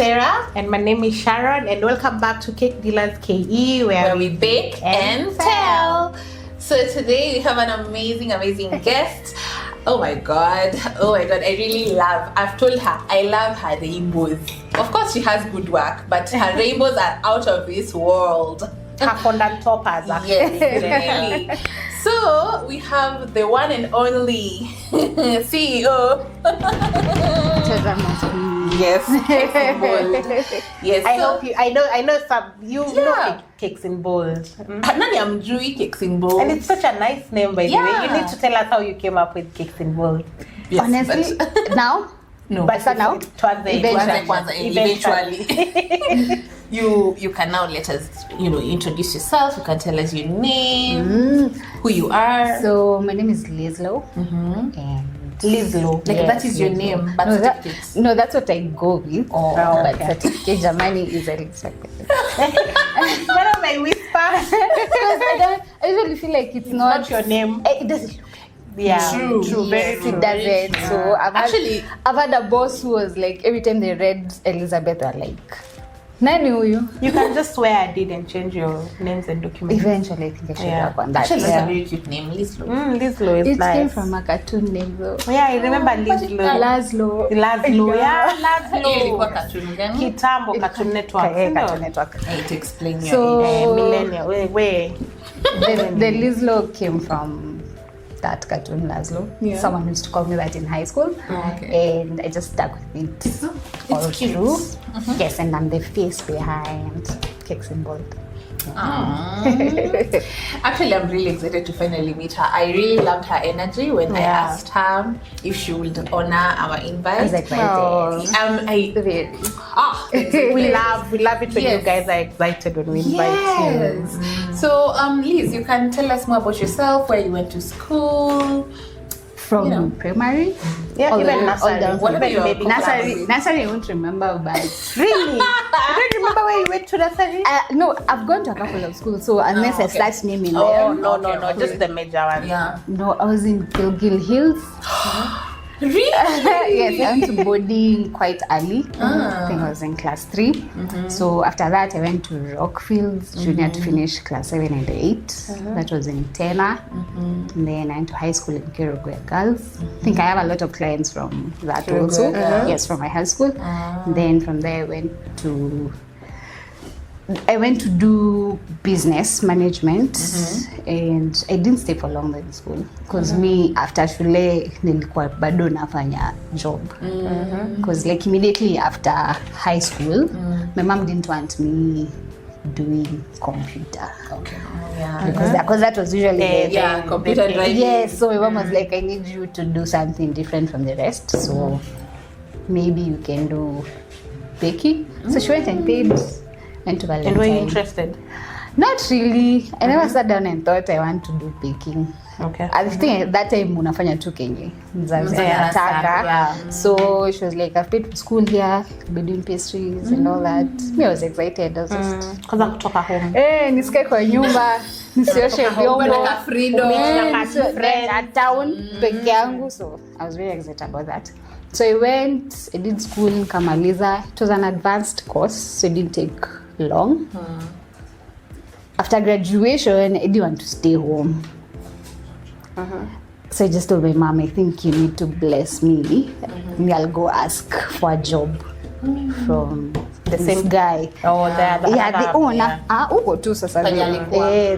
Sarah. And my name is Sharon, and welcome back to Cake Dealers KE, where we bake and tell. So today we have an amazing guest. Oh my god, I've told her I love her rainbows. Of course she has good work, but her rainbows are out of this world. Her fondant toppers, actually. Yes, so we have the one and only CEO. Yes, Cakes in Bold. Yes, I know some. Know Cakes in Bold. Nani amjui Cakes in Bold. And it's such a nice name, by the way. You need to tell us how you came up with Cakes in Bold. Yes, honestly, now. No, but now eventually. You can now let us, introduce yourself. You can tell us your name, who you are. So my name is Lizzlo. And Lizzlo, that is your name. But no, that's what I go with. But certificate Germany is a one of my whispers. I usually feel like it's not your name. It doesn't. Yeah, true. Very true. It doesn't. Yeah. So I've had a boss who was like, every time they read Elizabeth, they're like, Nani huyu? You can just swear I did and change your names and documents. Eventually, I think I should work on that. Actually, that's a very cute name, Lizzlo. Lizzlo is nice. It came from a cartoon name, though. Yeah, I remember Lizzlo. Lizzlo. Yeah, Lizzlo. Ilikuwa cartoon gani? Kitambo, Cartoon Network. Cartoon Network. To explain so, millennial. Wait. The Lizzlo came from that cartoon, Lizzlo. Yeah. Someone used to call me that in high school. And I just stuck with it all through. Yes, and I'm the face behind Cakes in Bold. Actually, I'm really excited to finally meet her. I really loved her energy when I asked her if she would honor our invite. I was excited. We love it when you guys are excited when we invite you. So, Liz, you can tell us more about yourself, where you went to school. From primary? Yeah, even nursery. Nursery I won't remember, but really? You don't remember where you went to nursery? No, I've gone to a couple of schools, so unless I start naming them. No, just the major ones. Yeah. No, I was in Gilgil Hills. Really? Yes, I went to boarding quite early. I think I was in class 3. So after that, I went to Rockfields Junior to finish class 7 and 8. That was in Tena. And then I went to high school in Kirugwe Girls. I think I have a lot of clients from that also. Yes, from my high school. And then from there, I went to do business management, and I didn't stay for long in school because me after shule nilikuwa bado nafanya job because like immediately after high school my mom didn't want me doing computer because that was usually computer driving. Yes, so my mom was like, I need you to do something different from the rest, so maybe you can do baking. So she went and paid. And were you interested? Not really. I never sat down and thought I want to do baking. Okay. I think at that time unafanya tu kenye. So she was like, I've paid for school here, be doing pastries and all that. Me, I was excited. I was just kaza kutoka home. Nisikae kwa nyumba, nisioshe vyombo. Freedom. At town peke yangu. So I was very excited about that. So I went, I did school in Kamaliza. It was an advanced course, so it didn't take long. After graduation, I didn't want to stay home. So I just told my mom, I think you need to bless me. Me, I'll go ask for a job from the same guy. The owner.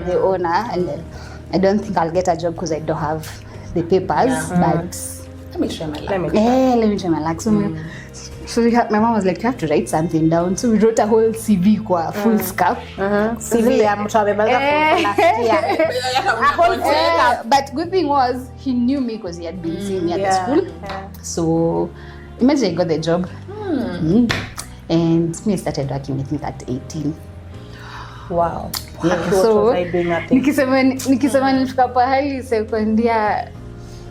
The owner. And I don't think I'll get a job because I don't have the papers, but let me try my luck. Let me try my luck. So my mom was like, you have to write something down. So we wrote a whole CV kwa full scap. CV ya mtu amemaliza for last year. But good thing was he knew me because he had been seeing me at the school. So imagine I got the job. And me started working I think at 18. Wow. So nikisema nilifika pahali sekondia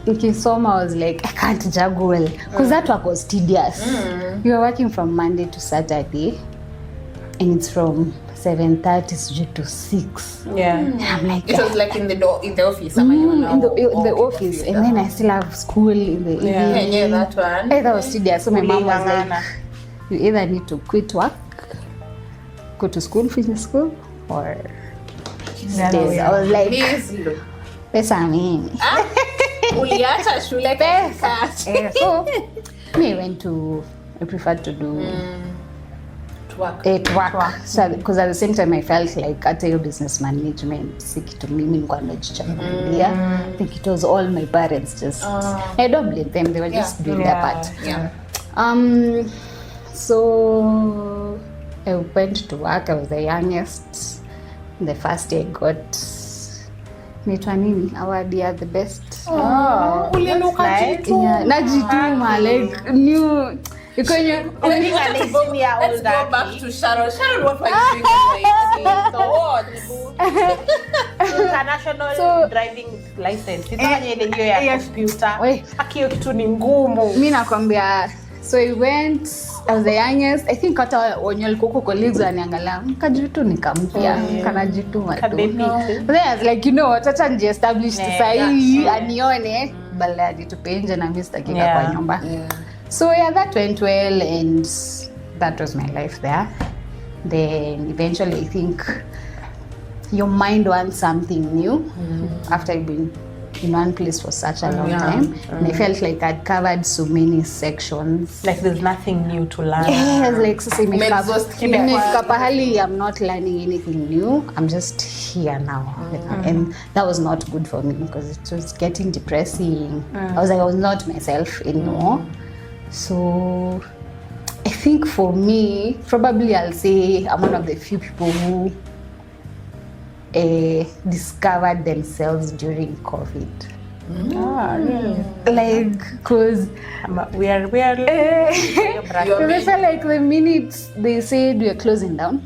nikisoma, I was like, I can't juggle because that work was tedious. You are working from Monday to Saturday and it's from 7:30 to 6. And I'm like, it was like in the office. In the office, and then I still have school in the evening. That one. That was tedious. So my mom was like, you either need to quit work, go to school, finish school, or stay. I was like, Lizzlo. pesa mingi. Uliacha shule katikati. So me I preferred to do to work. So because at the same time I felt like at your business management si kitu mimi nilikuwa najichagulia. I think it was all my parents just I don't blame them, they were just doing their part. So I went to work. I was the youngest. The first day I got naitwa nini award ya the best. Ulinuka jitu. Najituma like new. Let's go back to Sharon. Sharon, what were you doing? International driving license. Ile hiyo ya computer. Akio kitu ni ngumu. Mimi nakwambia, so I was the youngest. I think hata wenye walikuwa colleagues waniangalia, kajitu nikampia, kanajituma tu. But then I was like, you know what, acha nje established sahi anione bala ajitupe nje na mimi sitaki kwa nyumba. So that went well, and that was my life there. Then eventually I think your mind wants something new after you've been in one place for such a long time. And I felt like I'd covered so many sections. Like there's nothing new to learn. Yes, like sasa nimefika pahali I'm not learning anything new. I'm just here now. And that was not good for me because it was getting depressing. I was not myself anymore. So I think for me, probably I'll say I'm one of the few people who discovered themselves during COVID. Really? Like, cause we are I felt like the minute they said we are closing down,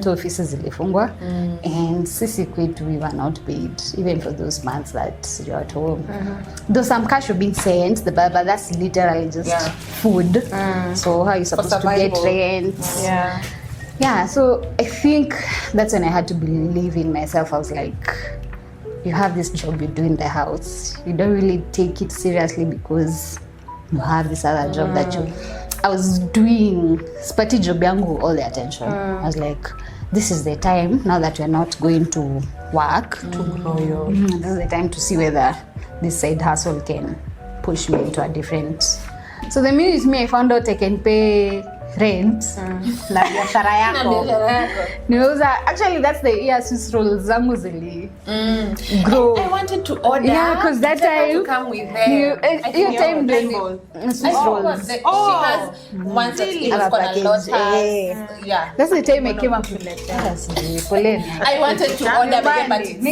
two offices zilifungwa, and sisi kwetu we were not paid even for those months that you were at home. Though some cash were being sent, but that's literally just food. So how are you supposed to get rent? Yeah, so I think that's when I had to believe in myself. I was like, you have this job you do in the house. You don't really take it seriously because you have this other job that I was doing. Spati job yangu all the attention. I was like, this is the time, now that we're not going to work, to grow your... this is the time to see whether this side hustle can push me into a different... So the minute I found out I can pay rent na biashara yako. Nimeuza, actually that's the year Swiss rolls zangu zili grow. I wanted to order. Yeah, because that time to come with them. Your time doing Swiss rolls. She has one Lotus. Yeah. That's the time I came up with I wanted to order but it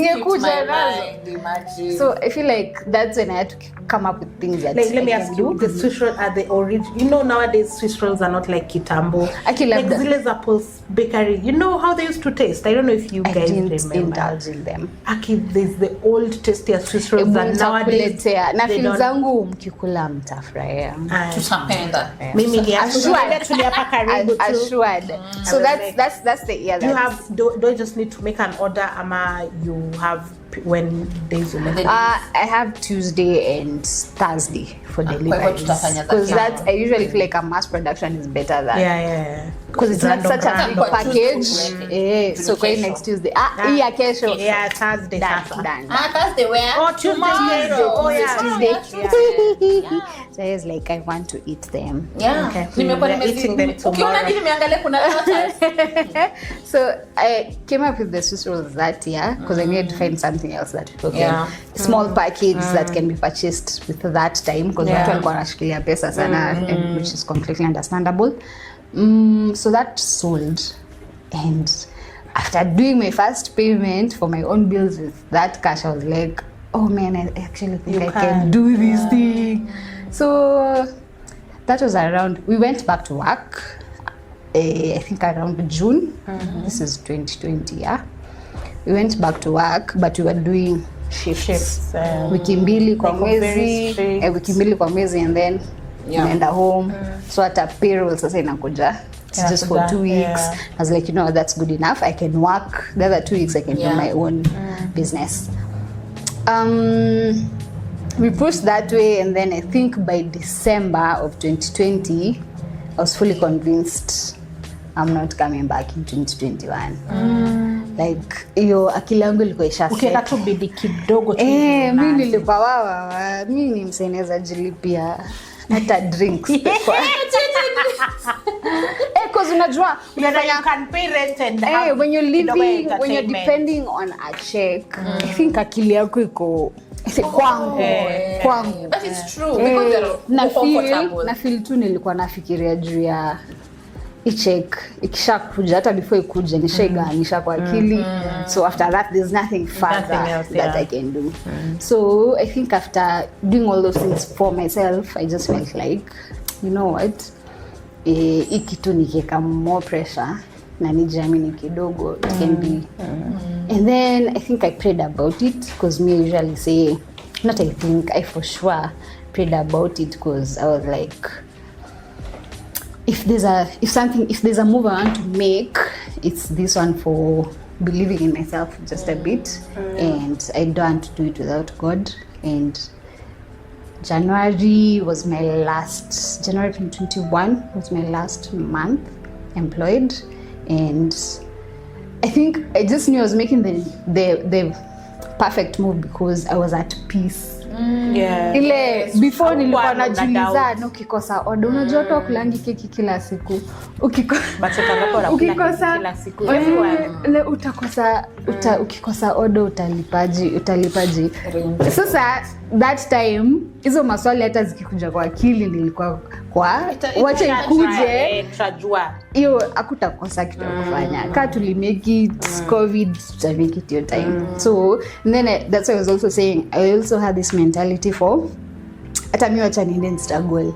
so I feel like that's when I had to come up with things that let me ask you, the Swiss rolls are the original. You know, nowadays Swiss rolls are not like Kitambo. Actually, like Zile Zappos Bakery. You know how they used to taste? I don't know if you guys remember. Indulge in them. Actually, there's the old tastier Swiss rolls that nowadays na feel zangu mkikula mtafurahia. Tutapenda. Mimi ni assured. So that's the year. Do you just need to make an order, ama you have when days you make? I have Tuesday and Thursday for delivery. Because that I usually feel like a mass production is better than because it's not such a big package. So going next Tuesday. Kesho. Yeah, Thursday. That's done. Thursday where? Oh, Tuesday. Oh yeah, Tuesday. So it's like I want to eat them. Yeah. Okay. We're eating them tomorrow. So I came up with the Swiss rolls that year because I needed to find something else that people can small package that can be purchased with that time because watu walikuwa wanashikilia pesa sana, which is completely understandable. So that sold, and after doing my first payment for my own bills with that cash, I was like, oh man, I actually think I can do this thing. So that was around, we went back to work, I think around June. This is 2020, yeah. We went back to work, but we were doing shifts. Wiki mbili kwa mwezi, and then unaenda home. So at a payroll sasa inakuja. It's just for 2 weeks. I was like, you know, that's good enough. I can work. The other 2 weeks I can do my own business. We pushed that way, and then I think by December of 2020, I was fully convinced I'm not coming back in 2021. Like hiyo akili yangu ilikuwa ishasema. Ukienda tu bidi kidogo tu. Mimi nilikuwa mimi ni mseneza jilipia hata drinks. Because unajua you can pay rent and when you're living, when you're depending on a check, I think akili yako iko kwangu. But it's true because they're comfortable. Na feel tu nilikuwa nafikiria juu ya check ikishakuja hata before ikuje nishaiganisha kwa akili. So after that there's nothing further that I can do. So I think after doing all those things for myself, I just felt like, you know what, ikitu nikiweka more pressure na nijamini kidogo it can be. And then I think I prayed about it because me usually say, not I think, I for sure prayed about it because I was like, if there's a move I want to make, it's this one for believing in myself just a bit. And I don't want to do it without God. And January 2021 was my last month employed, and I think I just knew I was making the perfect move because I was at peace. Ile before nilikuwa najiuliza ukikosa order, unajua tu kulangi keki kila siku, ukikosa kila siku ile ukikosa order utalipaji. Sasa that time hizo maswali hata zikikuja kwa akili nilikuwa kwa wacha ikuje, tunajua hiyo hakutakosa kitu kufanya. Kama tulimake it COVID, tutamake it your time. So then that's why I was also saying I also had this mentality for hata mimi wacha niende struggle.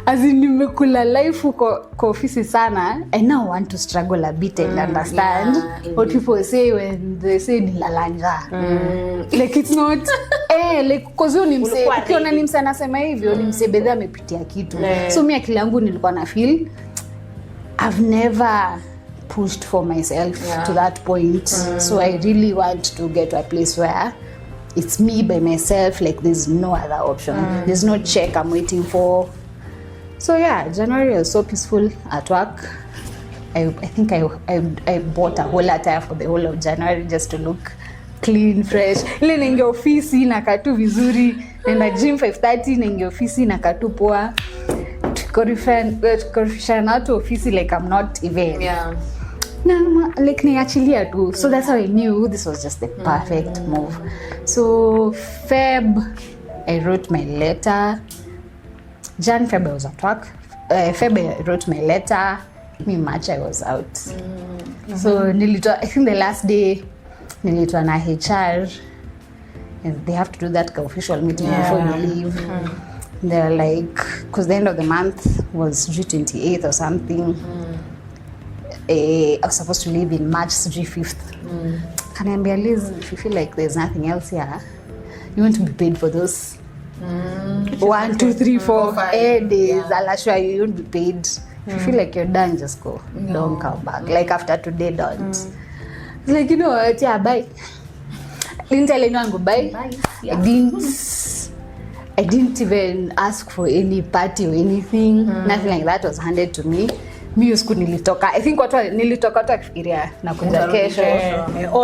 As in nimekula life kwa ofisi sana, I now want to struggle a bit and understand what people say when they say nilalanja. Like it's not like cause you nimse ukiona nimse anasema hivyo nimse bedha amepitia kitu. So mimi akili yangu nilikuwa na feel I've never pushed for myself to that point. So I really want to get to a place where it's me by myself, like there's no other option. There's no check I'm waiting for. So yeah, January was so peaceful at work. I think I bought a whole attire for the whole of January just to look clean, fresh. Ile ninge ofisi na katu vizuri, na gym 5:30 ninge ofisi na katu poa. Korifisha to ofisi like I'm not even. Like niachilia tu. So that's how I knew this was just the perfect move. So Feb, I wrote my letter. Feb I was at work. Feb I wrote my letter. March I was out. So I think the last day nilitwa na HR, and they have to do that official meeting before you leave. They're like, because the end of the month was June 28th or something. I was supposed to leave in March 5th. Can I be Liz, if you feel like there's nothing else here, you want to be paid for those 1, 2, 3, 4 days. I'll assure you won't be paid. If you feel like you're done, just go. Don't come back. Like after today, don't. It's like, you know what? Yeah, bye. Didn't tell anyone goodbye. I didn't even ask for any party or anything. Nothing like that was handed to me. Mimi usiku nilitoka. I think nilitoka tu akifikiria na kuja kesho.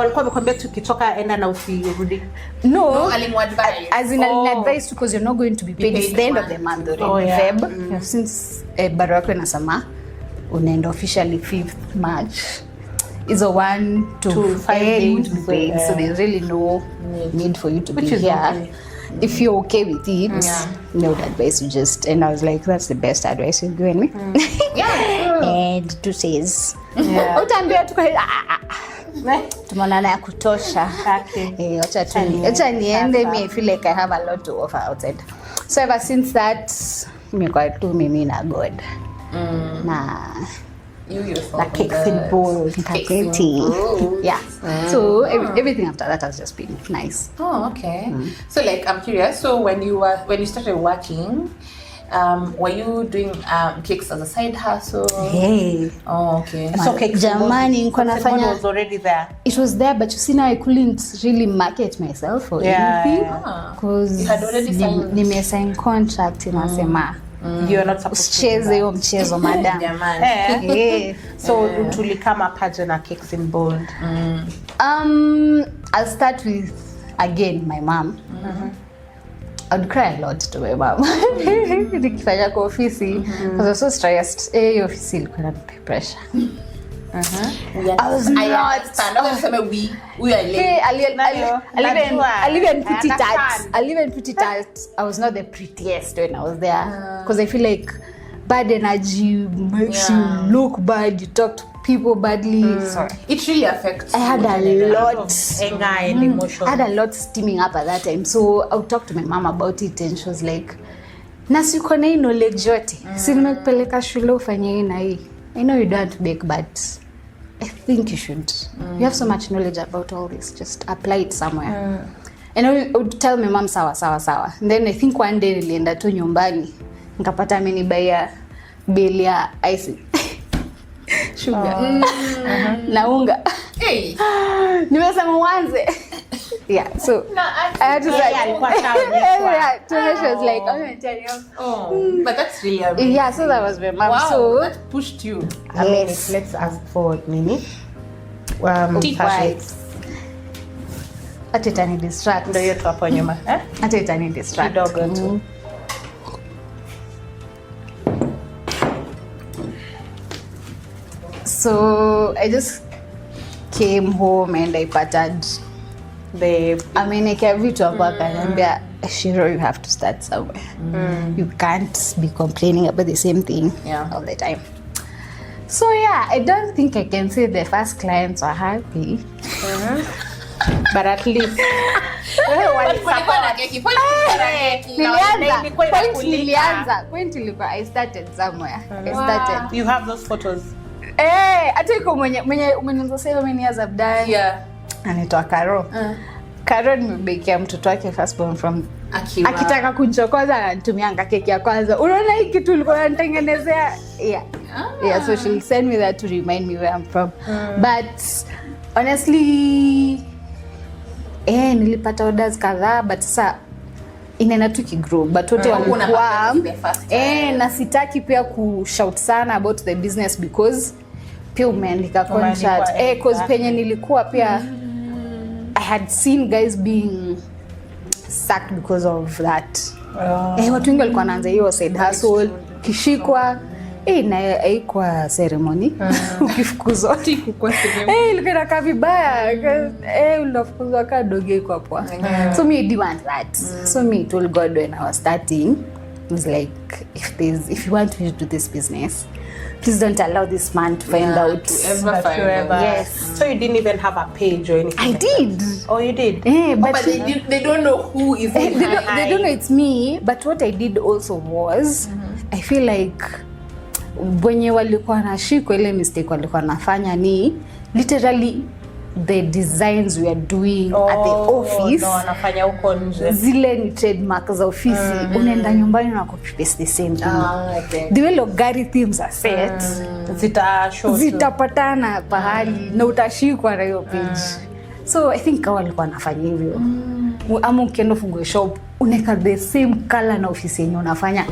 Alikuwa amekwambia tukitoka enda na usirudi. No, alimuadvise. As in advice because you're not going to be paid at the end of the month already. Feb. Since barua yako inasema unaenda officially 5th March. Is a 1 to 5 days to be paid. So there's really no need for you to be here. Okay. If you're okay with it, I would advise you just. And I was like, that's the best advice you've given me. And 2 says, utaambia tuko tumonana ya kutosha. Acha niende. Me feel like I have a lot to offer outside. So ever since that, nimekuwa tu mimi na God. Na like cakes and balls, yeah. So everything after that has just been nice. Oh, okay. So like I'm curious. So when you started working, were you doing cakes as a side hustle? Hey. Oh, okay. So cakes jamani nilikuwa nafanya was already there. It was there, but you see now I couldn't really market myself or anything because you had already signed. Nime sign contract inasema You're not supposed to cheze hiyo mchezo madam. So tulikama paje na cakes in bold. I'll start with again my mom. I'd cry a lot to my mom. Nikifanya kwa ofisi because I was so stressed. Ofisi ilikuwa na pressure. I was not. I'll even put it at I was not the prettiest when I was there because I feel like bad energy makes you look bad. You talk to people badly. Sorry. It really affects. I had a lot anger and emotion. I had a lot steaming up at that time. So I would talk to my mom about it and she was like, "Nasi uko na hii knowledge yote. Si nimekupeleka shule ufanye hii na hii. I know you don't bake but I think you should. You have so much knowledge about all this. Just apply it somewhere." And I would tell my mom sawa. And then I think one day nilienda tu nyumbani nikapata amenibaya bill ya icing. Sugar. Na unga. Hey. Nimesema uanze. Yeah, so I had to say she was like, I'm gonna tell you. But that's really amazing. Yeah, so that was my mom. Wow, so that pushed you. I mean, let's ask for Nini. Ati itani distract. Ndio yetu hapo nyuma. Ati itani distract. Kidogo tu. So I just came home and I pattered amenekea vitu hapa akaniambia, Shiro, you have to start somewhere. You can't be complaining about the same thing all the time. So yeah, I don't think I can say the first clients were happy. But at least point ilikuwa I started somewhere. You have those photos? Hata iko mwenye umenianza sasa many years I've done. Yeah. Anaitwa Karo. Karo nimebekea mtoto wake firstborn from akitaka kunchokoza anatumianga keki ya kwanza. Unaona hii kitu ulikuwa unatengenezea? Yeah, so she'll send me that to remind me where I'm from. But honestly nilipata orders kadhaa but sasa inaenda tu kigrow but wote walikuwa na sitaki pia kushout sana about the business because pia umeandika contract because penye nilikuwa pia I had seen guys being sacked because of that. Watu wengi walikuwa wanaanza hiyo side hustle kishikwa na haikuwa ceremony ukifukuzwa ilikuwa inakaa vibaya ulifukuzwa kaa doge iko hapo. So me didn't want that. So me told God when I was starting, it was like, if you want me to do this business, please don't allow this man to find out. To ever find out. Yes. So you didn't even have a page or anything? I did. Oh, you did? But they don't know who is they don't know it's me. But what I did also was, I feel like wenye walikuwa na shiko ile mistake walikuwa nafanya ni literally the designs we are doing at the office. Wanafanya huko nje. Zile ni trademark za ofisi. Unaenda nyumbani na copy paste the same thing. The way logarithms are set, zitapatana pahali na utashikwa na hiyo page. So I think walikuwa nafanya hivyo. Ama ukienda fungue shop, unaweka the same color na ofisi yenye unafanya.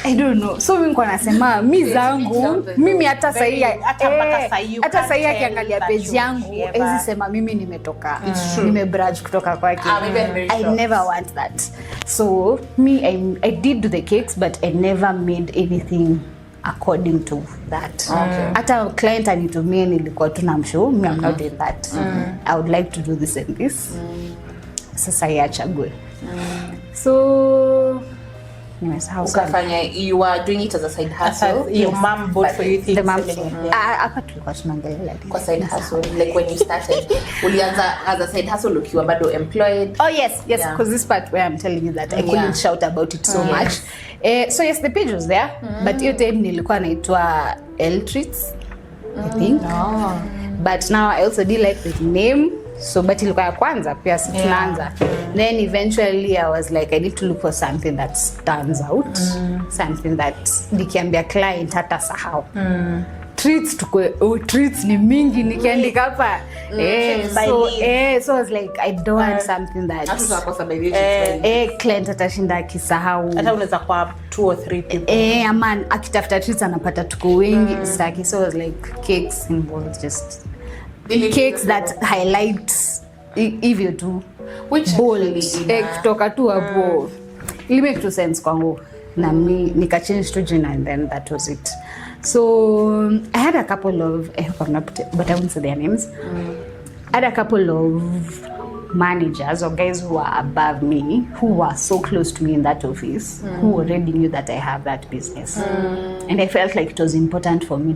I don't know. So mimi niko nasema mimi zangu mimi hata sasa akiangalia page yangu hizi sema mimi nimetoka nimebraj kutoka kwake. I never want that. So me I did do the cakes but I never made anything according to that. Hata client anitumie nilikuwa tu namshow me I'm not doing that. I would like to do this and this. Sasa yachague. So you were doing it as a side hustle. Your mom bought for you things. The mom tulikuwa tunaangalia kwa side hustle like when you started ulianza as a side hustle ukiwa bado employed. Yes because this part where I'm telling you that I couldn't shout about it so much. So yes, the page was there but hiyo time nilikuwa naitwa L Treats I think. But now I also did like the name. So but ilikuwa ya kwanza pia si tunaanza. Then eventually I was like I need to look for something that stands out. Something that nikiambia client hata sahau. treats ni mingi nikiandika hapa. So I was like, I don't want something that client atashinda akisahau. Hata unaweza kwa 2 or 3 people. Ama akitafuta treats anapata tuko wengi sitaki. So I was like, cakes involved, just cakes that highlights hivyo tu. Which bold kutoka tu hapo. It make no sense kwangu. Na mi nika change to jina and then that was it. So I had a couple of, I hope I'm not, but I won't say their names. I had a couple of managers or guys who were above me, who were so close to me in that office, who already knew that I have that business. And I felt like it was important for me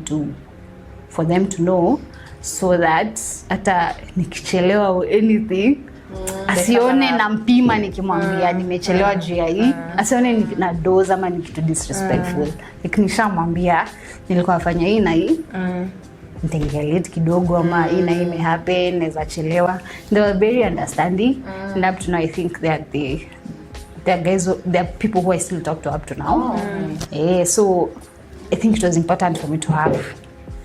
for them to know, so that hata nikichelewa or anything, asione na mpima nikimwambia nimechelewa juu ya hii, asione na doza ama ni kitu disrespectful. Nikishamwambia nilikuwa nafanya hii na hii, nitengelete kidogo ama hii na hii may happen, naweza chelewa. They were very understanding, and up to now I think that they're guys, they're people who I still talk to up to now. So I think it was important for me to have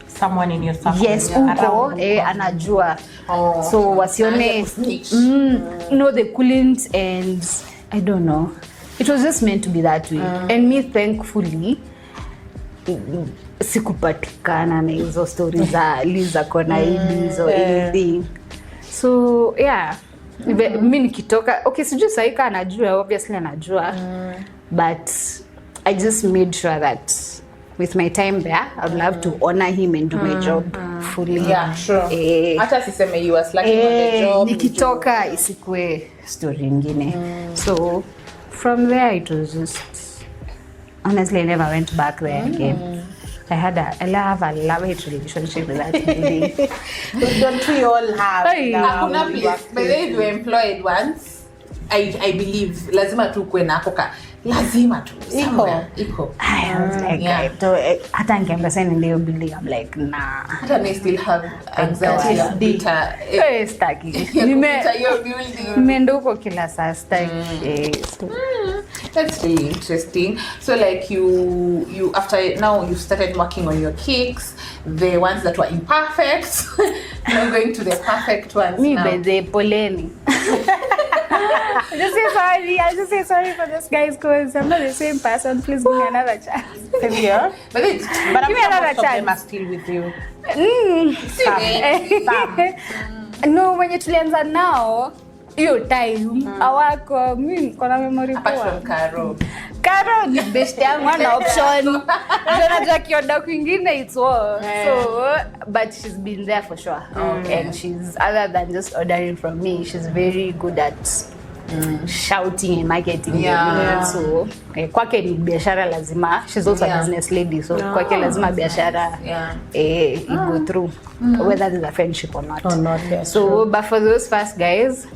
someone in your circle. Yes, uko anajua. So wasione no, they couldn't, and I don't know, it was just meant to be that way. And me, thankfully, sikupatikana na hizo stories za Liza kona hizi or anything. So yeah, mimi nikitoka, okay, sijui saika anajua, obviously anajua, but I just made sure that with my time there, I'd love to honor him and do my job fully. Yeah, sure. Hata siseme you was slacking on the job. Nikitoka isikue story nyingine. So from there it was just, honestly, I never went back there again. I have a love-hate relationship with that building. Don't we all have? Hakuna place. But then you were employed once, I believe lazima tu kwe na koka. Lazima tu. Iko. I was like, hata nkiamba saying in the building, I'm like, nah. Hata may still have anxiety. Staki. Nimendoko kila saa staki. That's really interesting. So like you after now you started working on your cakes, the ones that were imperfect, now going to the perfect ones. Me by the poleni. I just say sorry for this guys, because I'm not the same person. Please give me another chance. Yeah. But I'm sure most of them are still with you. No, when you tulianza now, hiyo time awako mimi kona memory poa. Apart from Karo ni best yangu ana option. Unajua kioda kwingine it's all. So but she's been there for sure. And she's, other than just ordering from me, she's very good at shouting and marketing. So kwake ni biashara lazima. She's also a business lady, so kwake lazima biashara go through, whether there's a friendship or not. So but for those first guys,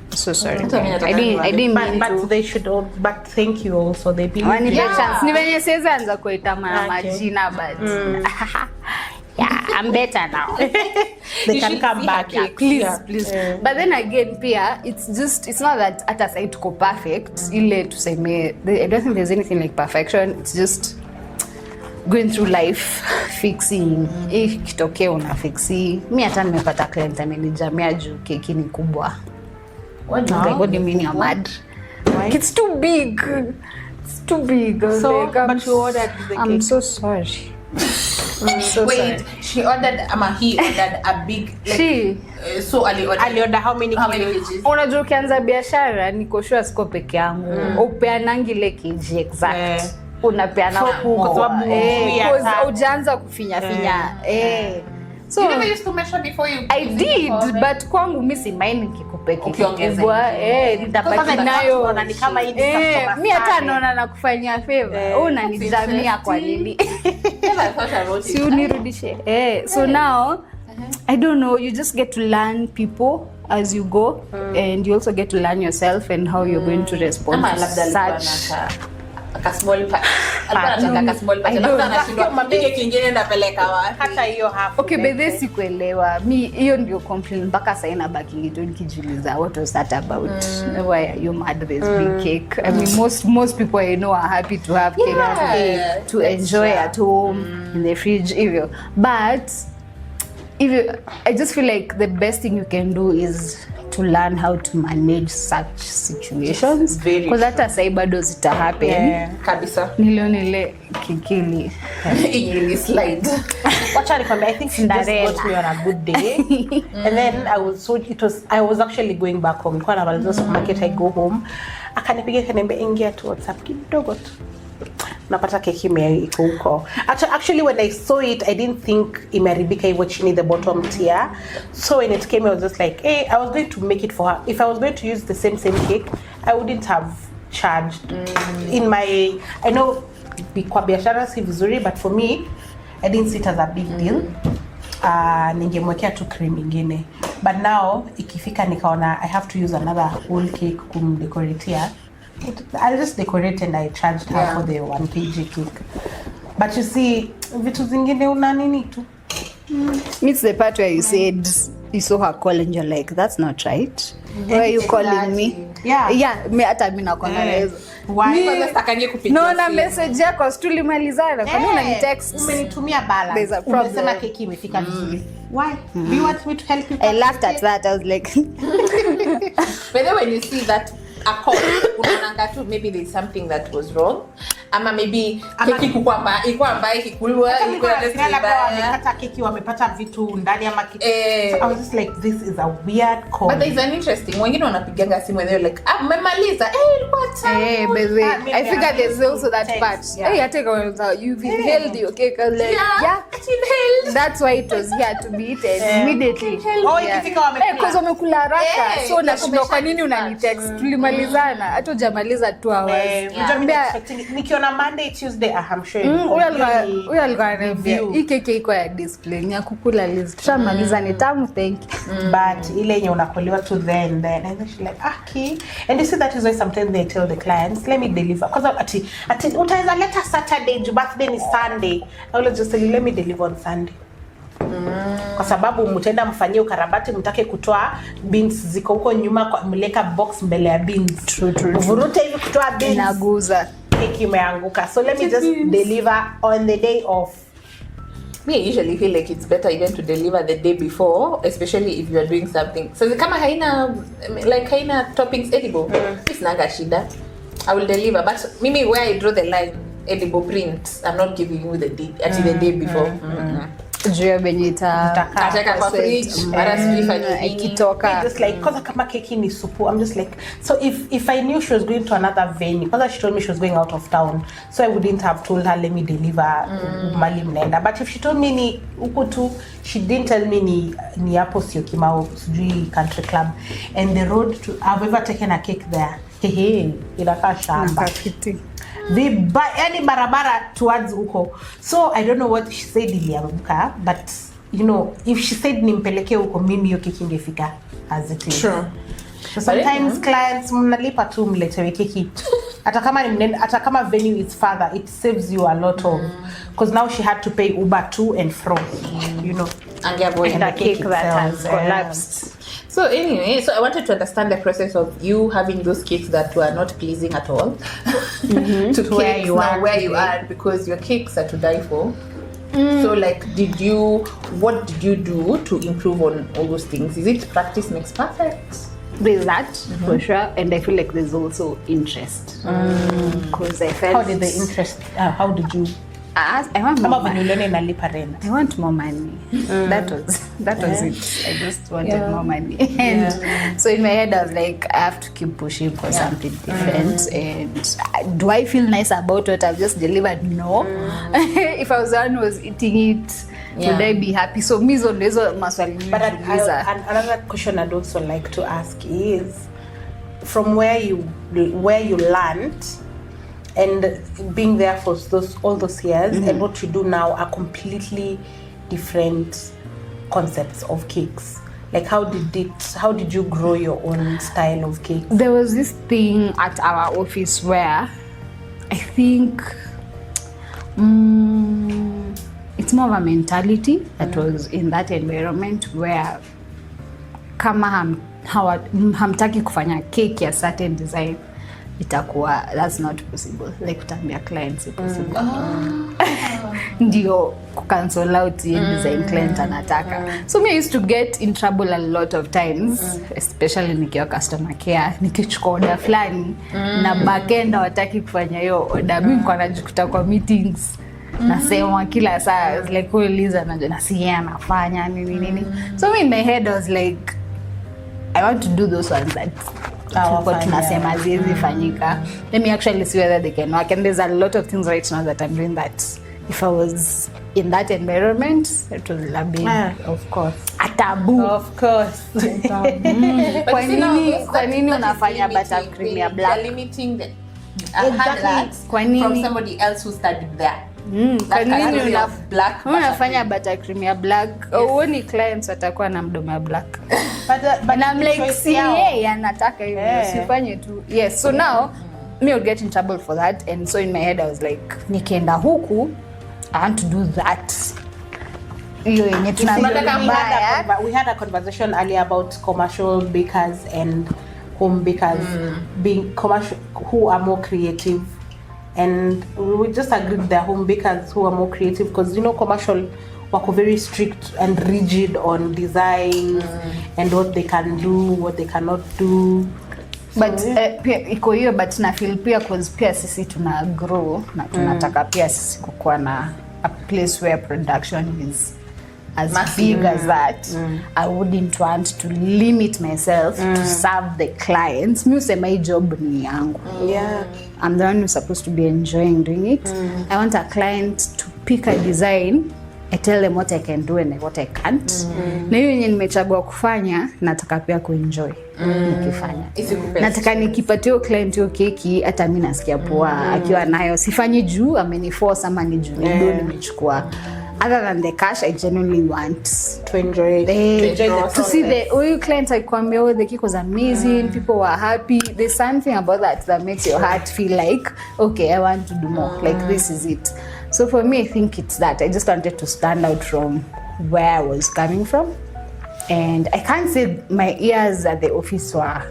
so sorry. I didn't mean but to. They should all, but thank you also. They believe you. Chance. Ni venye sasa anza kuita majina, but yeah, I'm better now. They can come back. Please. But then again, Pia, it's not that at a side to go perfect. Ile to say I don't think there's anything like perfection. It's just going through life, fixing. Kitokea una fixi. Mimi hata nimepata client amenijamia juu keki ni kubwa. What do you mean you're mad? It's too big. It's too big. So, like, but you ordered the cake. I'm so sorry. So wait, sorry. She ordered, he ordered a big, like, so Ali ordered how many kgs? Unajua ukianza biashara niko sure siko peke yangu. Upeanangi ile kg exact. Unapeana kwa sababu ujaanza kufinya. So you never used to measure before you? I did, but kwangu mimi si mind kikupeke kikubwa. Nitabaki nayo. Ni kama hii mimi hata naona nakufanyia favor. Unanijamia kwa nini? Never thought I wrote it. Si unirudishe. So now I don't know, you just get to learn people as you go, and you also get to learn yourself and how you're going to respond to such ka small patch. Alikuwa anataka ka small patch. Alafu anashindwa kile kingine napeleka wapi? Hata hiyo half. Okay, but this sikuelewa. Mi hiyo ndio complaint mpaka sasa ina baki tu nikijiuliza what was that about? Why are you mad this big cake? I mean most people I know are happy to have cake to enjoy at home in the fridge hivyo. But I just feel like the best thing you can do is to learn how to manage such situations, because hata sai bado zita happen kabisa. Nilionile kikili ili slide. Wacha nikwambia, I think she just got me on a good day. And then I was actually going back home. Kwa na maliza supermarket, I go home. Akanipigia kaniambia ingia tu WhatsApp kidogo tu. Napata keki iko huko. Actually when I saw it, I didn't think imeharibika hivyo chini the bottom tier. So when it came, I was just like, hey, I was going to make it for her. If I was going to use the same cake, I wouldn't have charged. In my, I know kwa biashara si vizuri, but for me, I didn't see it as a big deal. Ningemwekea tu cream ingine. But now ikifika nikaona I have to use another whole cake kumdecoratea. I'll just decorate and I charged her for the 1 kg cake. But you see, vitu zingine una nini tu. It's the part where you said you saw her call and you're like, that's not right. Why are you calling me? Yeah, me hata mimi nakwambia. Why? Kwanza stakanye kupigia. No, na message yako tulimalizana. Kwa nini unanitext? Umenitumia balance. There's a problem. Umesema keki imefika vizuri. Why? Do you want me to help you? I laughed at that. I was like But then when you see that a call, unaanga tu maybe there's something that was wrong. Ama maybe keki ilikuwa mbaya kikulwa, ilikuwa wamepata keki wamepata vitu ndani ama kitu. So I was just like, this is a weird call. But there's an interesting, wengine wanapiganga simu and they're like, mmemaliza. Ilikuwa tamu. But I figured there's also that part. Hey, I take you've inhaled your cake. I was like, it's inhaled. That's why it was here to be eaten immediately. Ikifika wamekula. Because wamekula haraka. So nashindwa kwa nini unanitext? Tulimalizana. Hata hujamaliza 2 hours. Nikiona Monday, Tuesday, I'm sure. Huyo alikuwa ananiambia hii keki iko ya display ni ya kukula list. Tushamaliza ni tamu, thank you. But ile yenye unakolewa to then and then she's like, okay. And you see that is why sometimes they tell the clients, let me deliver. Because ati utaweza leta Saturday, birthday ni Sunday. I will just say, let me deliver on Sunday. Kwa sababu mtenda mfanyie ukarabati, mtake kutoa beans ziko huko nyuma, kwa mleka box mbele ya beans. True. Vurute hivi kutoa beans. Inaguza. Keki imeanguka. So let me just deliver on the day of. Me, I usually feel like it's better even to deliver the day before, especially if you are doing something. So kama haina toppings edible, it's naga shida. I will deliver. But mimi, where I draw the line, edible prints, I'm not giving you the day until the day before. Jua benita ataka kwa fridge mara sifanye ikitoka just like cause kama keki ni supu. I'm just like, so if I knew she was going to another venue, because she told me she was going out of town, so I wouldn't have told her let me deliver mali mnaenda. But if she told me ni huko tu, she didn't tell me ni hapo sio Kimau sijui country club, and the road to, I've ever taken a cake there. Inakaa shamba yani barabara towards huko. So I don't know what she said ilianguka, but you know, if she said nimpeleke huko, mimi hiyo keki ingefika as it is. Sure. So sometimes clients mnalipa tu mletewe keki. Hata kama venue is further, it saves you a lot of, because now she had to pay Uber to and from, you know, and the cake that has collapsed. So anyway, so I wanted to understand the process of you having those cakes that were not pleasing at all to where you are, because your cakes are to die for. So like, what did you do to improve on all those things? Is it practice makes perfect? There's that for sure, and I feel like there's also interest. Because I felt. How did the interest? How did you? I want more money. I want more money. That was it. I just wanted more money. And so in my head I was like, I have to keep pushing for something different. And do I feel nice about what I've just delivered? No. If I was the one who was eating it, would I be happy? So me so maswali. But another question I'd also like to ask is, from where you learned and being there for all those years, and what you do now are completely different concepts of cakes. Like how did you grow your own style of cake? There was this thing at our office where I think it's more of a mentality that was in that environment where kama hamtaki kufanya cake ya certain design, itakuwa that's not possible, like kutambia clients is possible. Ndio cancel out the design client anataka. So me used to get in trouble a lot of times, especially nikiwa customer care, nikichukua order fulani na backend hawataki kufanya hiyo order, mimi niko najikuta kwa meetings nasema kila saa like Lizzlo na si anafanya nini. So me in my head I was like, I want to do those ones that tunasema zizi fanyika. Let me actually see whether they can work, and there's a lot of things right now that I'm doing that if I was in that environment, it was labby. Of course. A taboo. Of course. Kwa nini unafanya buttercream ya black? You're limiting the that from somebody else who studied there. Kwa nini unafanya buttercream ya black? Uoni clients watakuwa na mdomo ya black. But I'm like, see, anataka hivyo, sifanye tu. Yes, so now me would get in trouble for that, and so in my head I was like, nikienda huku I want to do that. We had a conversation earlier about commercial bakers and home bakers being commercial, who are more creative, and we just agreed they're home bakers who are more creative, because commercial wako very strict and rigid on designs and what they can do, what they cannot do. But iko hiyo, but na feel pia cause pia sisi tuna grow na tunataka pia sisi kukuwa na a place where production is as big as that. I wouldn't want to limit myself to serve the clients. Mi usema hii job ni yangu. I'm the one who's supposed to be enjoying doing it. I want a client to pick a design, I tell them what I can do and what I can't. Na hiyo yenye nimechagua kufanya, nataka pia kuenjoy nikifanya. Nataka nikipatia client hiyo keki, hata mimi nasikia poa akiwa nayo. Sifanyi juu ameniforce ama ni juu ndio nimechukua. Other than the cash, I genuinely want to enjoy the process. To see the clients kwambia, oh, the cake was amazing, people were happy. There's something about that makes your heart feel like, okay, I want to do more. Like this is it. So for me, I think it's that. I just wanted to stand out from where I was coming from. And I can't say my years at the office were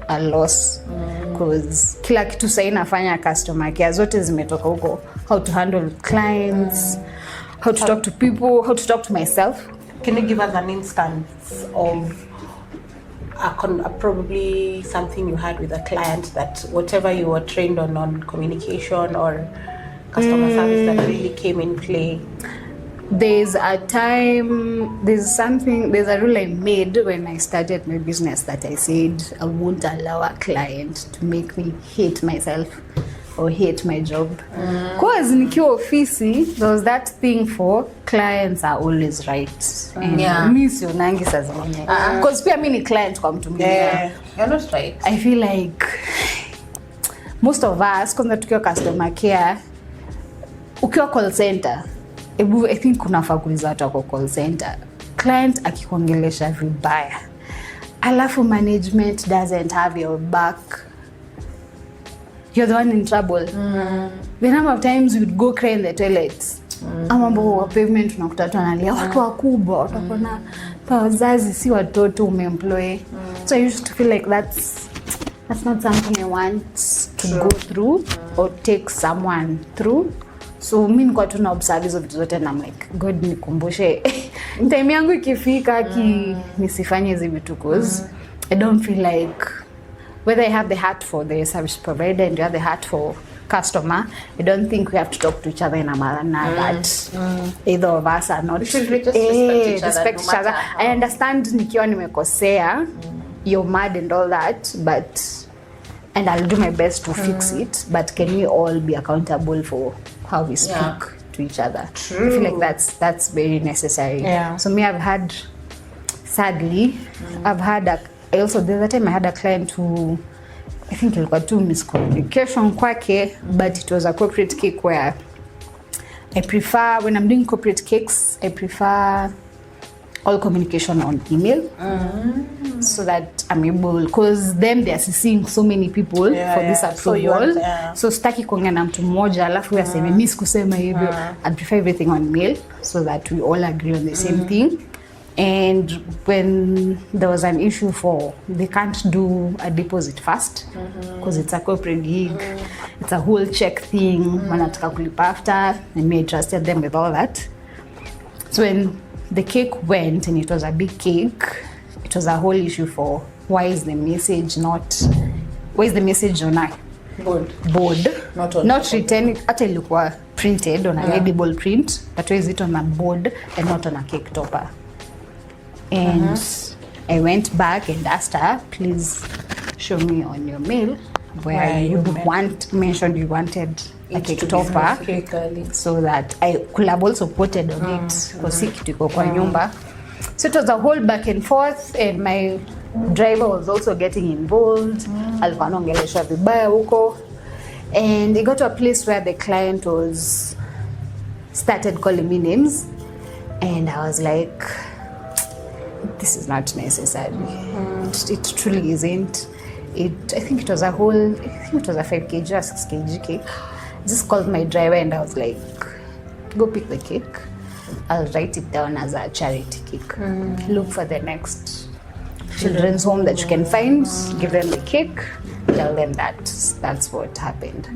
a loss. Because kila kitu sahi nafanya customer care, zote zimetoka huko. How to handle clients, how to talk to people, how to talk to myself. Can you give us an instance of probably something you had with a client that whatever you were trained on communication or customer service that really came in play? There's a rule I made when I started my business that I said I won't allow a client to make me hate myself or hate my job. Because nikiwa ofisi, there was that thing for clients are always right. And mi sionangi saa zingine. Because pia mi ni client kwa mtu mwingine. You're not right. I feel like most of us, kwanza tukiwa customer care, ukiwa call center, I think kunafaa kuuliza watu wako call center. Client akikuongelesha vibaya, alafu management doesn't have your back, you're the one in trouble. The number of times you'd go cry in the toilets. Amambo wa pavement unakuta watu wanalia, watu wakubwa, watu kuna wazazi si watoto umeemploy. So I used to feel like that's not something I want to go through or take someone through. So mimi niko tu na observe hizo vitu zote na I'm like, God nikumbushe time yangu ikifika nisifanye hizo vitu, cause I don't feel like whether I have the heart for the service provider and you have the heart for customer, I don't think we have to talk to each other in a manner that either of us are not. We should just respect each other. I understand nikiwa nimekosea, you're mad and all that, and I'll do my best to fix it, but can we all be accountable for how we speak to each other? I feel like that's very necessary. So me, sadly, the other time I had a client who, I think ilikuwa tu miscommunication kwake, but it was a corporate cake where I prefer, when I'm doing corporate cakes, I prefer all communication on email. so that I'm able, because them they are seeing so many people for this approval. So sitaki kuongea na mtu mmoja alafu yaseme mimi sikusema hivyo. I'd prefer everything on mail so that we all agree on the same thing. And when there was an issue for they can't do a deposit first because it's a corporate gig, it's a whole check thing, wanataka kulipa after, and me I trusted them with all that. So when the cake went, and it was a big cake, it was a whole issue for why is the message on a board not written, hata ilikuwa printed on a edible print, but why is it on a board and not on a cake topper? And I went back and asked her, please show me on your mail where you mentioned you wanted a cake topper, so that I could have also quoted on it because kitu iko kwa nyumba. So it was a whole back and forth, and my driver was also getting involved. Alikuwa anaongelesha vibaya huko, and it got to a place where the client started calling me names, and I was like, this is not necessary. It truly isn't. I think it was a 5 kg or 6 kg cake. I just called my driver and I was like, go pick the cake. I'll write it down as a charity cake. Look for the next children's home that you can find, give them the cake, tell them that's what happened.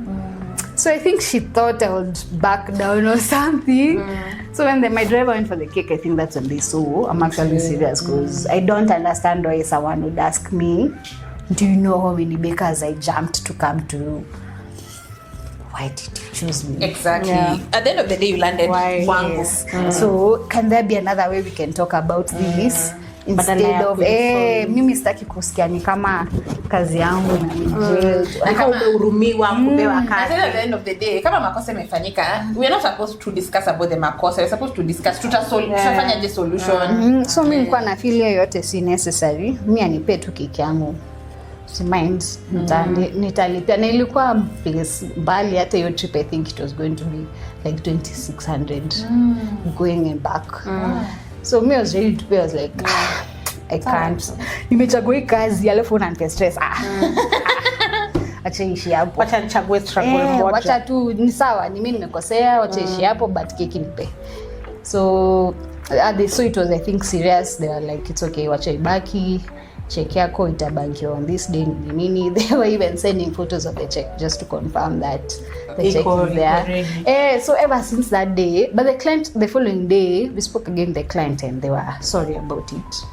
So I think she thought I would back down or something. So when my driver went for the cake, I think that's when they saw I'm actually serious, because I don't understand why someone would ask me, do you know how many bakers I jumped to come to? Why did you choose me? Exactly. At the end of the day, you landed wangu. Yes. So can there be another way we can talk about this? Instead of mimi sitaki kusikia ni kama kazi yangu na kama umehurumiwa kupewa kazi. At the end of the day, kama makosa imefanyika, we are not supposed to discuss about the makosa. We are supposed to discuss tutafanya the solution. So mimi nilikuwa na feel yote si necessary. Mimi anipe tu kiki yangu. Si mind nitalipia, na ilikuwa place mbali, hata hiyo trip I think it was going to be like 2600 going and back. So me was ready to pay. I was like, I can't. Nimechagua hii kazi alafu unanipa stress. Acha ishi hapo. Wacha nichague struggle moja. Wacha tu ni sawa, ni mimi nimekosea, wacha ishi hapo, but keki nipe. So it was, I think, serious. They were like, it's okay, wacha ibaki. Check yako itabanki on this day nini. They were even sending photos of the check just to confirm that the check is there. So ever since that day, but the following day we spoke again with the client and they were sorry about it.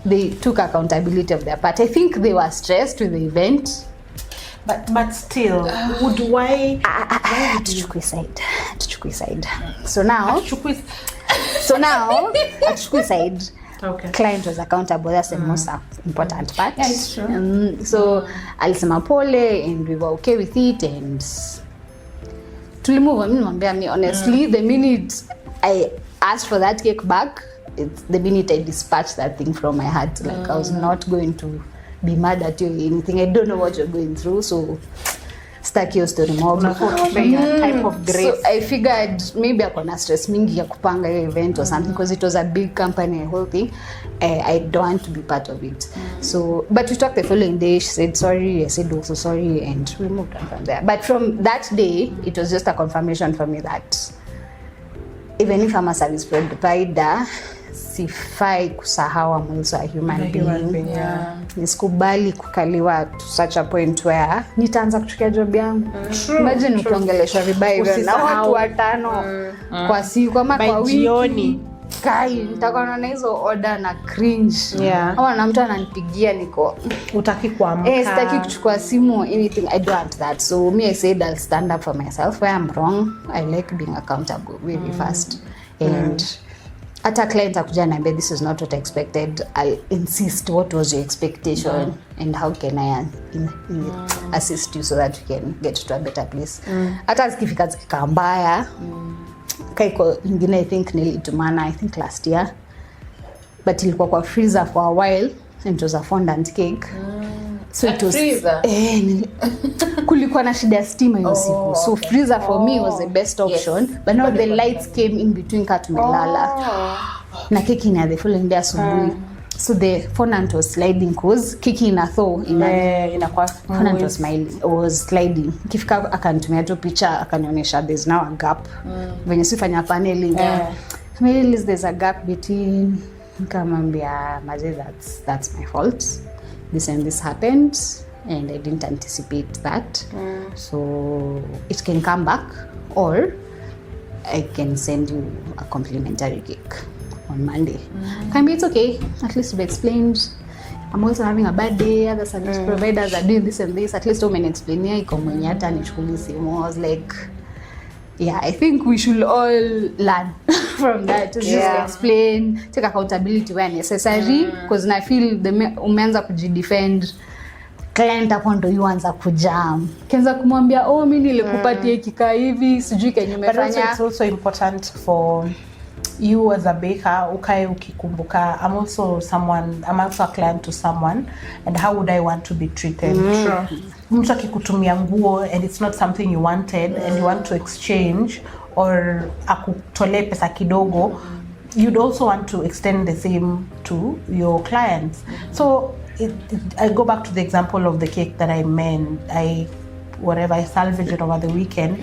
They took accountability of their part. I think they were stressed with the event, but still why tuchukue side. So now tuchukue side. Okay. Client was accountable. That's the most important part. Yeah, it's true. So alisema pole and we were okay with it, and tulimove on. Mimi honestly, the minute I asked for that cake back, it's the minute I dispatched that thing from my heart. Like I was not going to be mad at you or anything. I don't know what you're going through, so stuck your story more type of grace. So I figured maybe akona stress mingi ya kupanga hiyo event or something, because it was a big company, a whole thing. I don't want to be part of it. So but we talked the following day. She said sorry, I said also sorry, and we moved on from there. But from that day, it was just a confirmation for me that even if I'm a service provider, sifai kusahau I'm also a human being. Nisikubali kukaliwa to such a point where nitaanza kuchukia job yangu. Imagine ukiongeleshwa vibaya hivyo na watu watano kwa siku ama kwa wiki. Kai nitakuwa na hizo order na cringe. Ama na mtu ananipigia niko utaki kuamka. Sitaki kuchukua simu, anything. I don't want that. So me, I said I'll stand up for myself where I'm wrong. I like being accountable very fast. And at a client akuja niambia this is not what I expected, I'll insist what was your expectation and how can I assist you so that we can get to a better place. Hata zikifika zikika mbaya kaiko ingine I think nilitumana I think last year, but ilikuwa kwa freezer for a while and it was a fondant cake. So it was kulikuwa na shida ya stima hiyo siku, so freezer for me was the best option. But now the lights came in between, katumelala na keki na the following day asubuhi. So the fondant was sliding cause kiki ina thaw inakuwa fondant was was sliding. Kifika akanitumia tu picha akanionyesha there's now a gap. Venye sifanya paneling. There's a gap between nikamwambia maze that's my fault. This and this happened and I didn't anticipate that. So it can come back or I can send you a complimentary cake on Monday. Can be it's okay. At least you've explained. I'm also having a bad day. Other service providers are doing this and this. At least women explain here. I was like, yeah, I think we should all learn from that. Just explain, take accountability where necessary. Because I feel the umeanza kujidefend. Client hapo ndo yuanza kujam. Kianza kumwambia mimi nilikupatia kika hivi sijui kenye umefanya. But it's also important for you as a baker ukae ukikumbuka I'm also a client to someone and how would I want to be treated. Mtu akikutumia nguo and it's not something you wanted and you want to exchange or akutolee pesa kidogo, you'd also want to extend the same to your clients. So I go back to the example of the cake that I salvaged it over the weekend.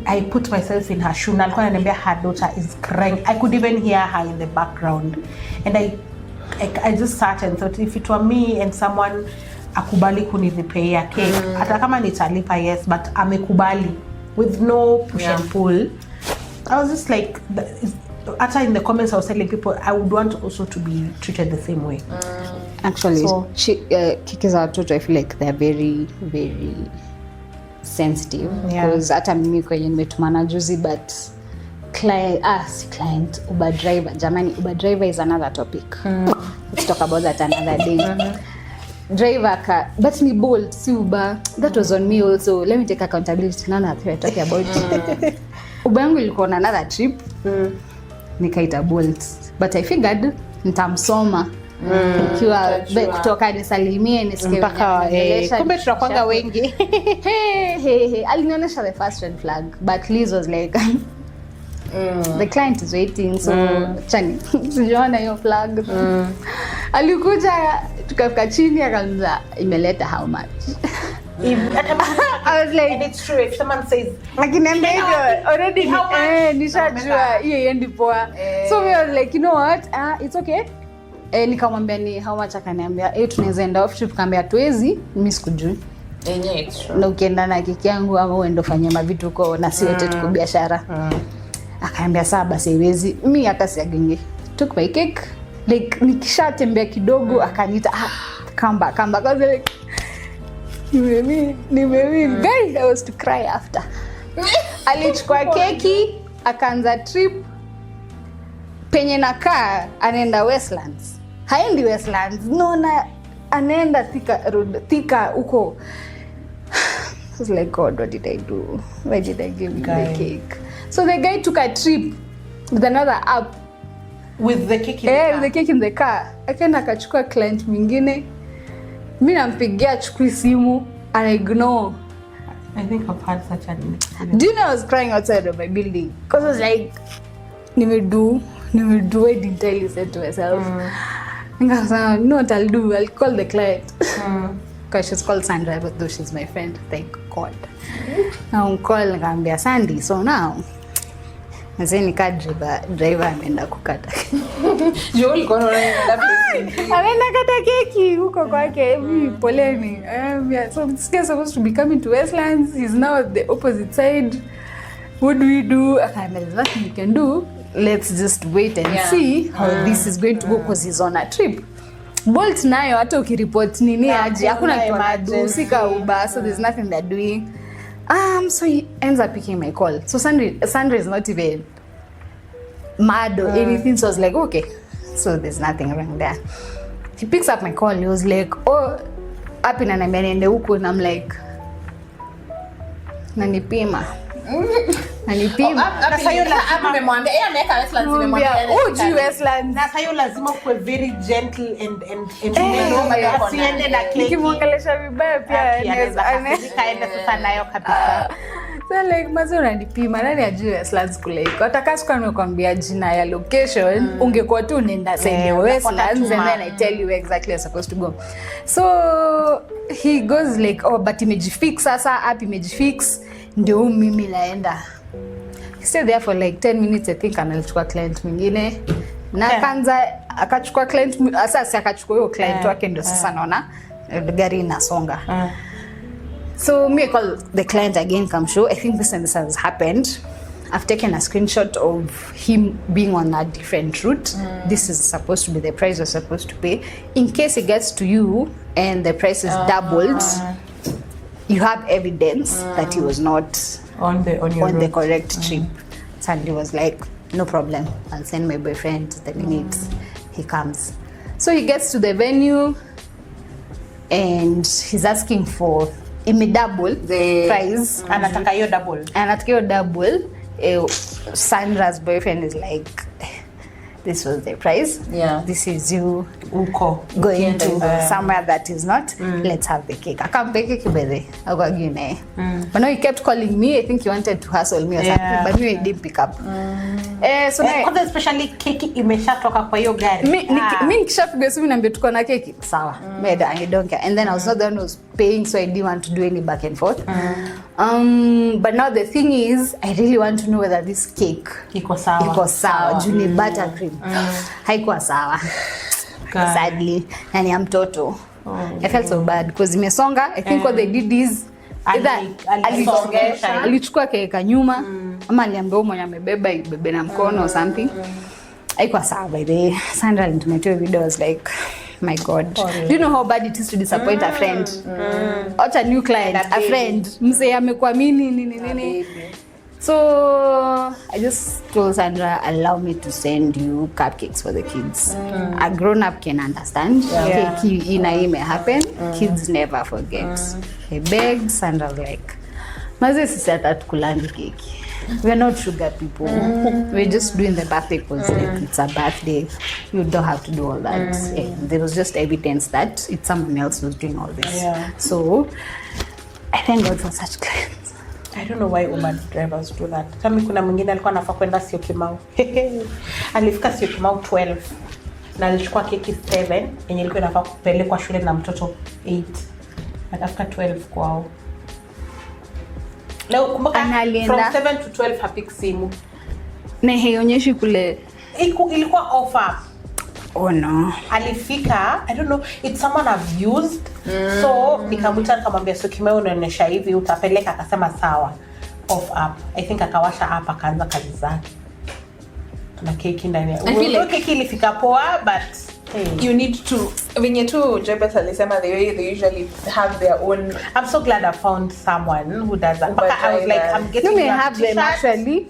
I put myself in her shoe. Nalikuwa ananiambia her daughter is crying. I could even hear her in the background. And I just sat and thought, if it were me and someone akubali kunilipia cake, hata kama nitalipa, yes, but amekubali with no push and pull. I was just like, after in the comments I was telling people, I would want also to be treated the same way. Actually, kiki za watoto, I feel like they're very, very sensitive because hata mimi kwenye nimetumana juzi but client Uber driver, jamani, Uber driver is another topic. Let's talk about that another day. Driver but ni Bolt si Uber, that was on me also. Let me take accountability. Nana we're talking about Uber yangu ilikuwa na another trip nikaita Bolt but I figured nitamsoma ikiwa kutoka nisalimie nisikie mpaka kumbe tunakwanga wengi. Hey alinionyesha the first red flag but Liz was like the client is waiting so chani sijaona hiyo flag. Alikuja tukafika chini akaanza imeleta how much. I was like, and it's true if someone says akiniambia hivyo already nishajua hiyo yendi poa. So we was like, you know what, it's okay. Nikamwambia ni how much, akaniambia tunaweza enda off trip, kaambia tuwezi, mimi sikujui. Na ukienda na keki yangu ama uende ufanye mavitu huko na si wote tuko biashara. Akaniambia sawa basi iwezi. Mimi hata siagenge. Took my cake. Like nikishatembea kidogo akaniita come back. Cause like nimewin. Guys, I was to cry after. Alichukua keki, akaanza trip. Penye nakaa anaenda Westlands. Haendi Westlands. No, anaenda Thika huko. I was like, God, what did I do? Why did I give him the cake? So the guy took a trip with another app. With the cake in the car? With the cake in the car. Akaenda akachukua client mwingine. Mimi nampigia achukui simu. And I ignore. I think I've had such an experience. Do you know I was crying outside of my building? Because I was like, nimedu, I didn't tell you, said to myself. And I was like, you know what I'll do? I'll call the client. Because she's called Sandra, but though she's my friend, thank God. I'll call and Sandy, so now, nase nika driver ameenda kukata. Joel kono ameenda kata keki huko kwake, poleni. So this guy is supposed to be coming to Westlands. He's now at the opposite side. What do we do? There's nothing we can do. Let's just wait and see how this is going to go because he's on a trip. Bolt nayo hata ukireport nini aje hakuna kitu anadusika Uber, so there's nothing they're doing. So he ends up picking my call. So Sandra is not even mad or anything. So I was like, okay, so there's nothing wrong there. He picks up my call. He was like, happy na niende huko, and I'm like, nanipima. Na sayo lazima amemwambia ameweka Westlands, nimemwambia Westlands. Na sayo lazima kuwe very gentle and asiende na keki. Nikimwongelesha vibaya pia anaweza kaenda sasa nayo kabisa. So like mazo unanipima nani ajue Slans kule iko. Hata siku nimekwambia jina ya location ungekuwa tu unaenda sende Westlands and then I tell you exactly you're supposed to go. So he goes like, oh but imejifix sasa, app imejifix ndio mimi naenda. He stayed there for like 10 minutes I think, analichukua client mwingine na kanza akachukua client sasa, akachukua hiyo client wake ndio sasa naona gari inasonga. So me I call the client again, come show, I think this and this has happened. I've taken a screenshot of him being on a different route. This is supposed to be the price you're supposed to pay. In case it gets to you and the price is doubled, you have evidence that he was not on the correct trip. And he was like, no problem, I'll send my boyfriend the minute he comes. So he gets to the venue and he's asking for double the price. Anataka hiyo double. Sandra's boyfriend is like, this was the price. Yeah. This is you going to somewhere that is not. Let's have the cake. I can't bake cake baby. I got you now. But no, he kept calling me. I think he wanted to hustle me or something. But me, he didn't pick up. So now, especially cake imeshatoka kwa hiyo gari. Mimi nikishapiga simu niambia tuko na keki. Sawa. I don't care. And then I was not the one who was paying, so I didn't want to do any back and forth. But now the thing is, I really want to know whether this cake iko sawa. Juni buttercream. Haikuwa sawa. Sadly. Yani ya mtoto. I felt so bad because imesonga. I think what they did is alichukua keka nyuma ama aliambia mwenye amebeba ibebe na mkono or something. Haikuwa sawa by the way. Sandra alinitumia video, was like, my God. Do you know how bad it is to disappoint a friend? Not a new client, a friend. Mse amekuamini nini. So I just told Sandra, allow me to send you cupcakes for the kids. A grown-up can understand. Cake may happen. Kids never forget. I begged. Sandra was like, Mazi sisi atatukulani keki. We're not sugar people. We're just doing the birthday because it's a birthday. You don't have to do all that. There was just evidence that it's someone else who's doing all this. So I thank God for such clients. I don't know why Uber drivers do that. Kama kuna mwingine alikuwa anafaa kwenda Syokimau. Alifika Syokimau 12 na alichukua keki 7 yenye ilikuwa inafaa kupelekwa shule na mtoto 8. Akafika 12 kwao. Leo kumbuka from 7 to 12 hapik simu. Na haionyeshi kule. Ilikuwa offer. Oh no. Alifika, I don't know, it's someone I've used. So nikamuita nikamwambia Syokimau unaonyesha hivi utapeleka, akasema sawa. Off up. I think akawasha app akaanza kazi zake. Na keki ndani. Keki ilifika poa, but you need to when you to Jebeth alisema they usually have their own. I'm so glad I found someone who does that. But I was like, I'm getting you may have them actually.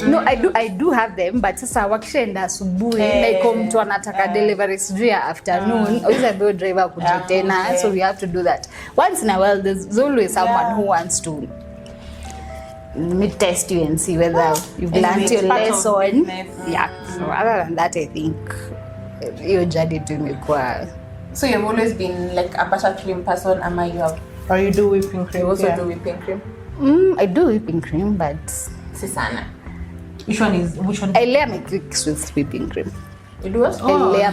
No, I do have them, but sasa wakishaenda asubuhi like mtu anataka delivery sijui afternoon, always be driver kuja tena, so we have to do that. Once in a while there's always someone who wants to test you and see whether you've learned your lesson. So other than that I think your journey to imekuwa. So you've always been like a buttercream person, ama you have? Or you do whipping cream? You also do whipping cream? I do whipping cream, but Sisana. Which one? I layer my cakes with whipping cream. You do what? Layer.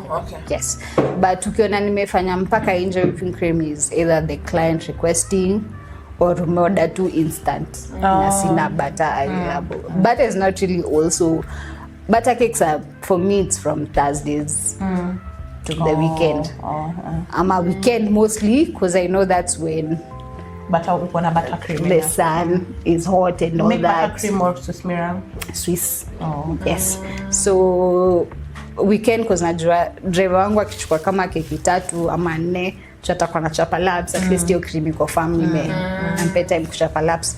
Okay. Yes. But ukiona nimefanya mpaka nje whipping cream is either the client requesting or order to instant. Na sina butter available. Butter is not really also. Butter cakes are, for me, it's from Thursdays to the weekend. I'm a weekend mostly because I know that's when buttercream. The sun is hot and all that. Buttercream or Swiss meringue? Swiss. Yes. So weekend because najua driver wangu akichukua kama keki 3 ama 4 tutakuwa na chapa labs, at least hiyo cream iko firm ampe time kuchapa labs.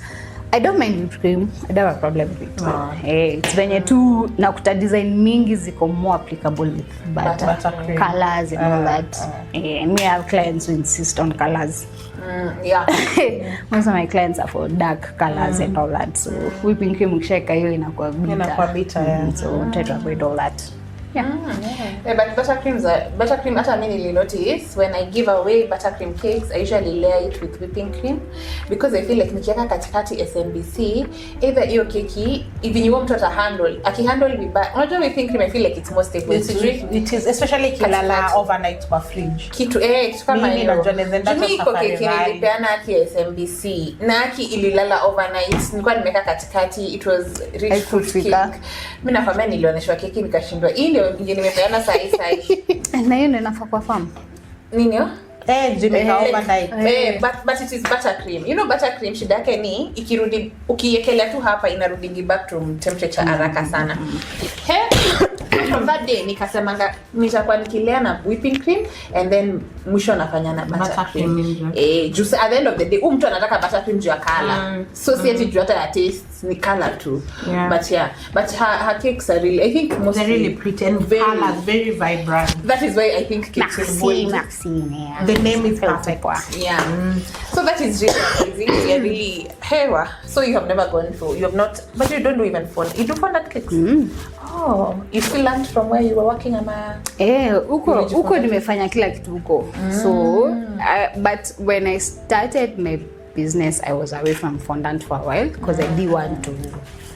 I don't mind whipped cream. I don't have a problem with it. It's venye tu nakuta design mingi ziko more applicable with butter colors and all that. And we have clients who insist on colors. Most of my clients are for dark colors and all that. So whipping cream ukishaka hiyo inakuwa bitter. So try to avoid all that. Yeah, but buttercream hata mimi nili notice when I give away buttercream cakes, I usually layer it with whipping cream because I feel like nikiweka katikati SMBC either hiyo keki even you want mtu handle akihandle vibaya. Unajua whipping cream I feel like it's more stable. It is especially kilala overnight kwa fridge. Kitu kama hiyo. Mimi iko keki nilipeana ki SMBC na ki ililala overnight. Nilikuwa nimeweka katikati, it was rich fruit cake. Mimi nakwambia nilioneshwa keki nikashindwa. Hii ndio nimepeana sai. Na hiyo inafaa kwa farm. Nini hiyo? Jimeka overnight. But it is buttercream. You know buttercream shida yake ni ikirudi ukiekelea tu hapa inarudi back to temperature haraka sana. From that day nikasemanga nitakuwa nikilea na whipping cream and then mwisho nafanya na buttercream. Just at the end of the day mtu anataka buttercream juu ya color. So si ati juu hata ya taste ni color too. But her cakes are really, I think most really pretty and very vibrant. That is why I think cakes are Maxine. The name is perfect. So that is really amazing. You're really so you have never gone through, you have not, but you don't do even phone. You do phone that cakes. Oh, you still learned from where you were working ama? Huko nimefanya kila kitu huko. So, but when I started my business, I was away from fondant for a while because I didn't want to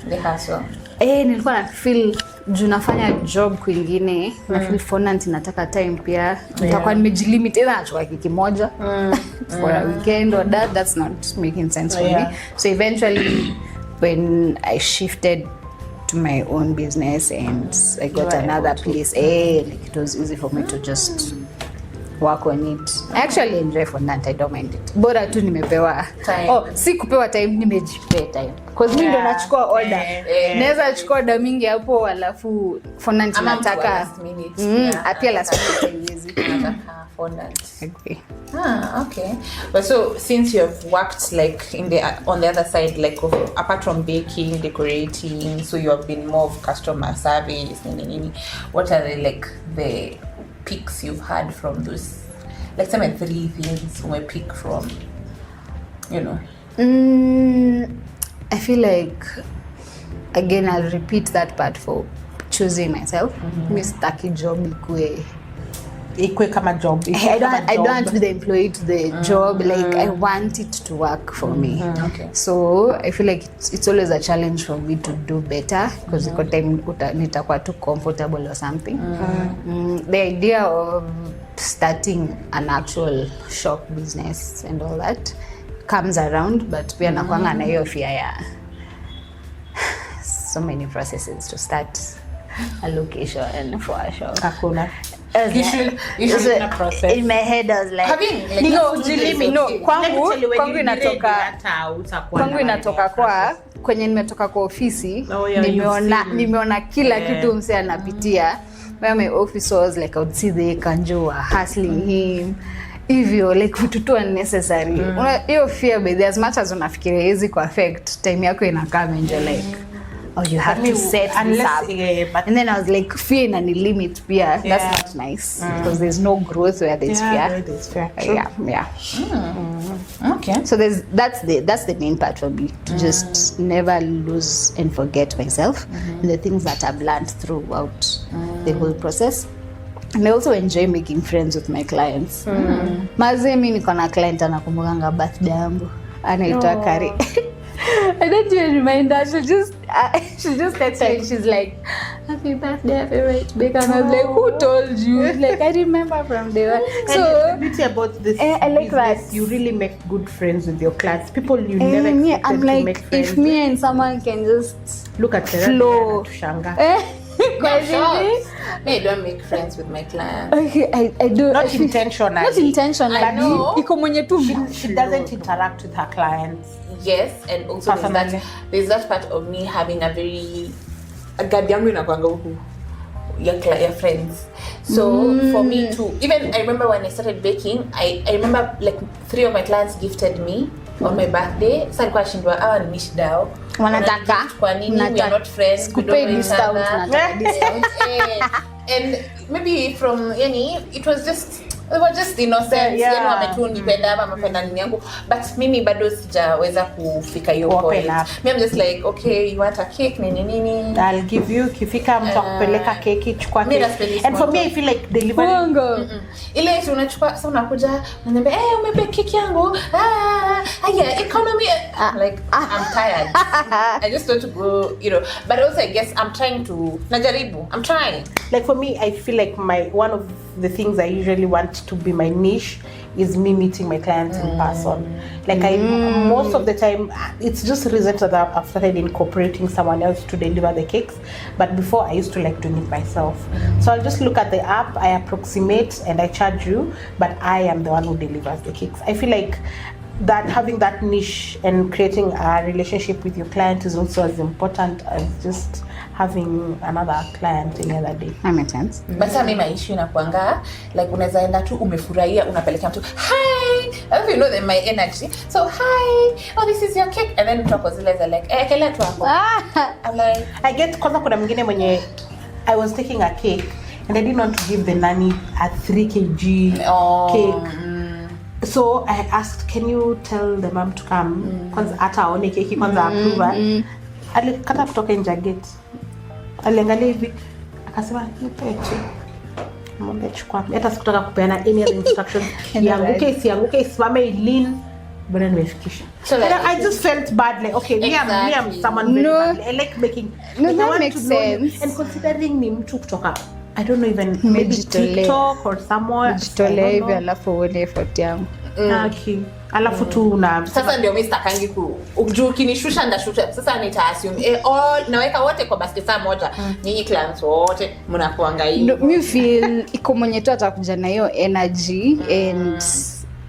the hustle. Nilikuwa na feel juu nafanya job kwingine na feel fondant inataka time pia. Nitakuwa nimejilimit either nachukua kiki moja for a weekend or that's not making sense for me. So eventually when I shifted to my own business and I got another place, like it was easy for me to just work on it. I actually enjoy fondant, I don't mind it. Bora tu nimepewa time. Si kupewa time, nimejipea time. Because mimi ndo nachukua order. Naweza chukua order mingi hapo alafu fondant nataka apia last minute hizi. Nataka fondant. Okay. Okay. But so since you have worked like on the other side, like apart from baking, decorating, so you have been more of customer service, what are the picks you've had from those, like some 3 things we pick from, I feel like again I'll repeat that part for choosing myself. Mistaki job ikwe kama job. I don't want to be the employee to the job. Like I want it to work for me. Okay. So I feel like it's always a challenge for me to do better because iko time nitakuwa too comfortable or something. The idea of starting an actual shop business and all that comes around, but pia nakuanga na hiyo fear ya so many processes to start a location for a shop. Hakuna. You should in a process. In my head I was like kwangu inatoka kwa kwenye nimetoka kwa ofisi, nimeona kila kitu mse anapitia. My office was like I would see the kanjua hustling him hivyo like vitu tu unnecessary. Hiyo fear by as much as unafikiria hizi kwa affect time yako inakaa menje like you have to set this up. And then I was like fear na ni limit pia. That's not nice because there's no growth where there's fear. Okay. So that's the main part for me, to just never lose and forget myself and the things that I've learned throughout the whole process. And I also enjoy making friends with my clients. Maze mimi niko na client anakumbukanga birthday yangu anaitwa Kari. I don't even remind her. She just texts me. She's like, "Happy birthday, favorite baker." And I was like, "Who told you?" Like I remember from day one. So the beauty about this, I like that you really make good friends with your clients. People you never expected I'm like, to make friends. if me and someone can just look at the flow. I don't make friends with my clients. Okay, I do. Not intentionally. Not intentionally. I know. She doesn't interact with her clients. Yes, and also there's that part of me having a very gadi yangu inakwanga huku your friends. So for me too, even I remember when I started baking, I remember like 3 of my clients gifted me on my birthday. Sasa nilikuwa shindwa hawa ni shidao. Wanataka kwa nini we are not friends? We don't know each other. And maybe from it was just we were just innocent. Yani wametunipenda ama mapenda nini yangu, but mimi bado sijaweza kufika hiyo point. Me I'm just like, okay, you want a cake nini, I'll give you. Kifika mtu akupeleka keki, chukua cake. And for me I feel like delivery ile unachukua sasa, unakuja unaniambia umebake cake yangu, haya economy, like I'm tired. I just want to go, but also I guess I'm trying to I'm trying. Like for me, I feel like one of the things I usually want to be my niche is me meeting my clients in person. Like most of the time, it's just recent that I've started incorporating someone else to deliver the cakes. But before, I used to like doing it myself. So I'll just look at the app, I approximate, and I charge you, but I am the one who delivers the cakes. I feel like that having that niche and creating a relationship with your client is also as important as just having another client any other day. That makes sense. But mimi maisha inakuanga like unaweza enda tu umefurahia, unapeleka mtu hi, I don't know my energy, so hi, this is your cake, and then mtakozileza like kila tu hapo. I'm like I get kwanza kuna mwingine mwenye I was taking a cake and I didn't want to give the nanny a 3 kg cake. So I asked, can you tell the mom to come? Kwanza hata aone keki kwanza approve. Alikata kutoka nje gate. Aliangalia hivi akasema nipeche. Mwambie chukua. Hata sikutaka kupeana any other instructions. Yanguke isimame lean. Bwana nimefikisha. So like, I just felt bad, like okay, me I'm someone very bad. I like making that makes sense. And considering ni mtu kutoka I don't know, even maybe TikTok or somewhere. Jitolea hivi alafu uone effort yangu. Okay. Alafu tu na sasa ndio mimi sitakangi juu kinishusha ndashusha. Sasa nita assume naweka wote kwa basket moja. Nyinyi clients wote mnakuanga hivi. Me feel iko mwenye tu atakuja na hiyo energy and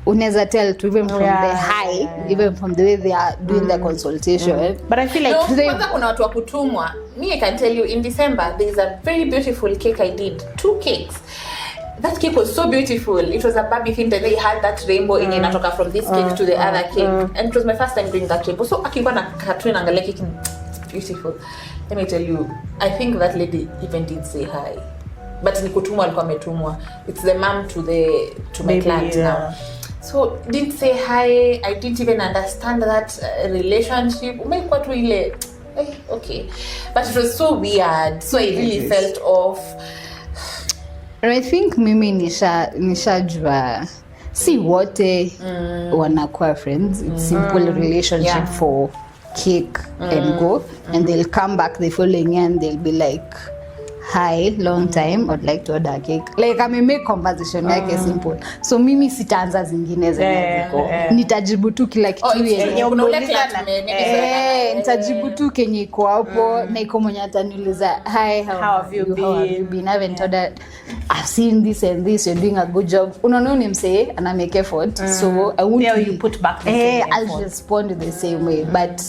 unaweza tell to even from the high, even from the way they are doing the consultation. But I feel like kwanza kuna watu wa kutumwa. Me I can tell you, in December there is a very beautiful cake I did, 2 cakes. That cake was so beautiful. It was a Barbie theme, and they had that rainbow in inatoka from this cake to the other cake. And it was my first time doing that cake. So akikuwa na cartoon angalia cake, it's beautiful. Let me tell you, I think that lady even did say hi. But ni kutumwa alikuwa ametumwa. It's the mom to my client now. So didn't say hi. I didn't even understand that relationship. Umekuwa tu ile okay. But it was so weird. So I really felt off. And I think mimi nishajua si wote wanakuwa friends. It's simple relationship for cake and go, and they'll come back the following year and they'll be like, hi, long time, I'd like to order a cake. Like I make conversation yake simple. So mimi sitaanza zingine zenye ziko. Nitajibu tu kila kitu yenye unauliza nitajibu tu kenye iko hapo na iko mwenye ataniuliza hi, how have you been? I haven't ordered. I've seen this and this, you're doing a good job. Unaona nimsee ana make effort. So I won't you put back the same I'll respond the same way. But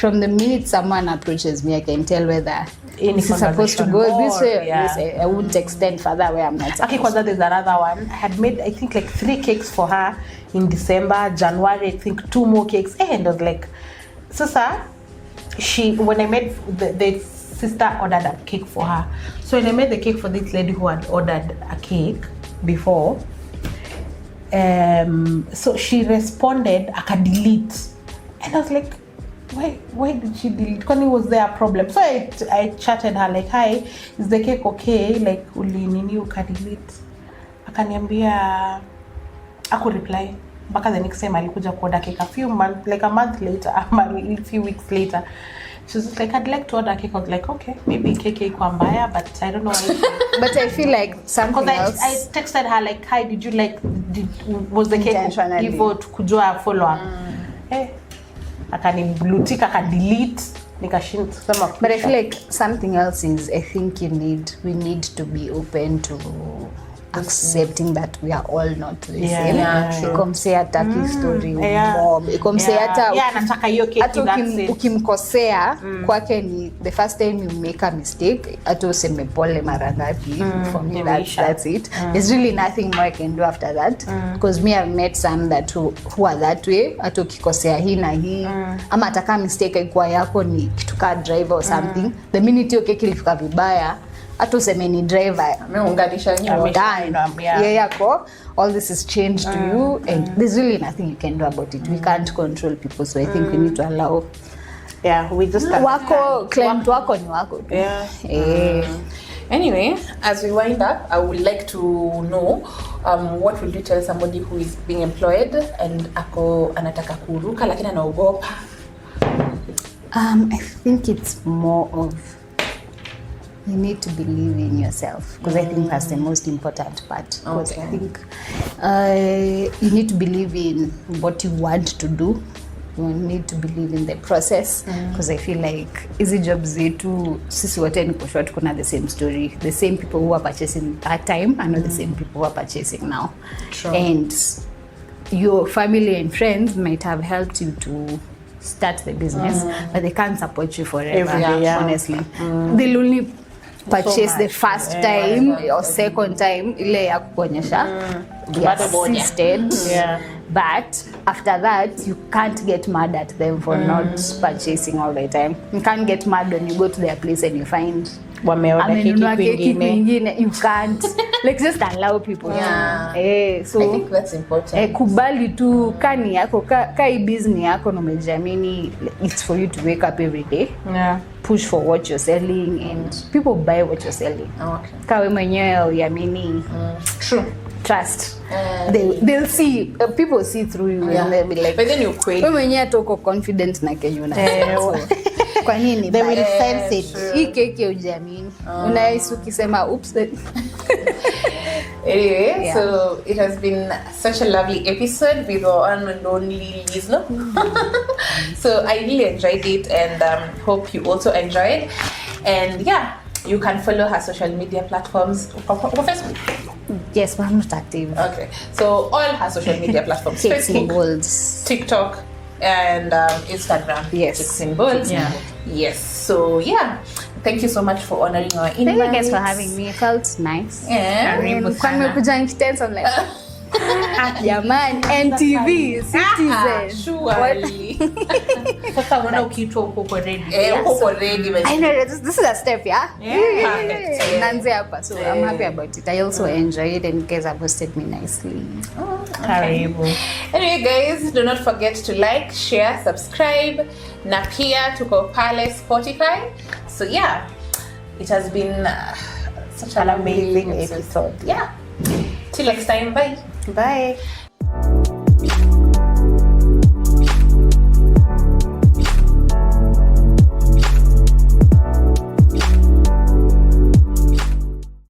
from the minute someone approaches me, I can tell whether it's supposed to go this way or this way. I wouldn't extend further where I'm not. Okay, because there's another one. I had made, I think, like 3 cakes for her in December. January, I think 2 more cakes. And I was like, Sasa, when I made the sister ordered a cake for her. So when I made the cake for this lady who had ordered a cake before, so she responded, I can delete. And I was like, why did she delete? Because it was their problem. So I chatted her like, hi, is the cake okay? Like, uli nini uka delete? Akaniambia, aku reply. Baka the next time alikuja kuorder cake a month later, a few weeks later. She was like, I'd like to order cake. I was like, okay, maybe cake kwa mbaya, but I don't know why. But I feel like something else. I texted her like, hi, did you like, was the cake evil to kujua follow up? Akani blue tick, aka delete, nikashinda sema. But I feel like something else is, I think we need to be open to accepting that we are all not the same. Ikomsea hata story mob. Ikomsea hata nataka hiyo cake, that's it. Ukimkosea kwake ni the first time you make a mistake, hata useme pole mara ngapi. For me that's it. There's really nothing more I can do after that, because me I've met some that who are that way. Hata ukikosea hii na hii ama ataka mistake ikuwa yako ni kitu ka driver or something, the minute hiyo cake ilifika vibaya hata useme ni driver ameunganisha nyote. Yeah, yako all this is changed to you and there's really nothing you can do about it. We can't control people, so I think we need to allow we just wako client wako ni wako. Anyway, as we wind up, I would like to know what will you tell somebody who is being employed and ako anataka kuruka lakini anaogopa? I think it's more of you need to believe in yourself, because I think that's the most important part. Because I think you need to believe in what you want to do. You need to believe in the process, because I feel like easy jobs zetu sisi wote ni kwa tuko na the same story. The same people who were purchasing that time are not the same people who are purchasing now. True. And your family and friends might have helped you to start the business, but they can't support you forever. Honestly, they'll only purchase the first time or second time ile ya kuonyesha assisted. But after that, you can't get mad at them for not purchasing all the time. You can't get mad when you go to their place and you find wameona keki kwingine. You can't. Like, just allow people. So I think that's important. Kubali tu kani yako kai business yako na umejiamini. It's for you to wake up every day. Push for what you're selling and people buy what you're selling. Kawe mwenyewe uamini. True. Trust. They'll see, people see through you and they'll be like, but then you quit. Wewe mwenyewe uko confident na kenye unasema. Kwa nini? They will sense it. Hii keki hujiamini. Unahisi ukisema oops. Anyway, so it has been such a lovely episode with our one and only Lizzlo. So I really enjoyed it and hope you also enjoyed. And you can follow her social media platforms. Facebook? Yes, but I'm not active. Okay, so all her social media platforms: Facebook, TikTok, and Instagram. Yes, symbols. Yes. So thank you so much for honoring our invite. Thank you guys for having me. It felt nice. Kwa nimekuja intense, I'm like, jamani, NTV, Citizen. Surely. Sasa wana ukiitwa uko ready. Uko ready. I know this is a step, Perfect. Nanze hapa, so I'm happy about it. I also enjoy it and you guys have hosted me nicely. Karibu. Anyway guys, do not forget to like, share, subscribe. Na pia tuko pale Spotify. So it has been such an amazing episode. Till next time, bye. Bye.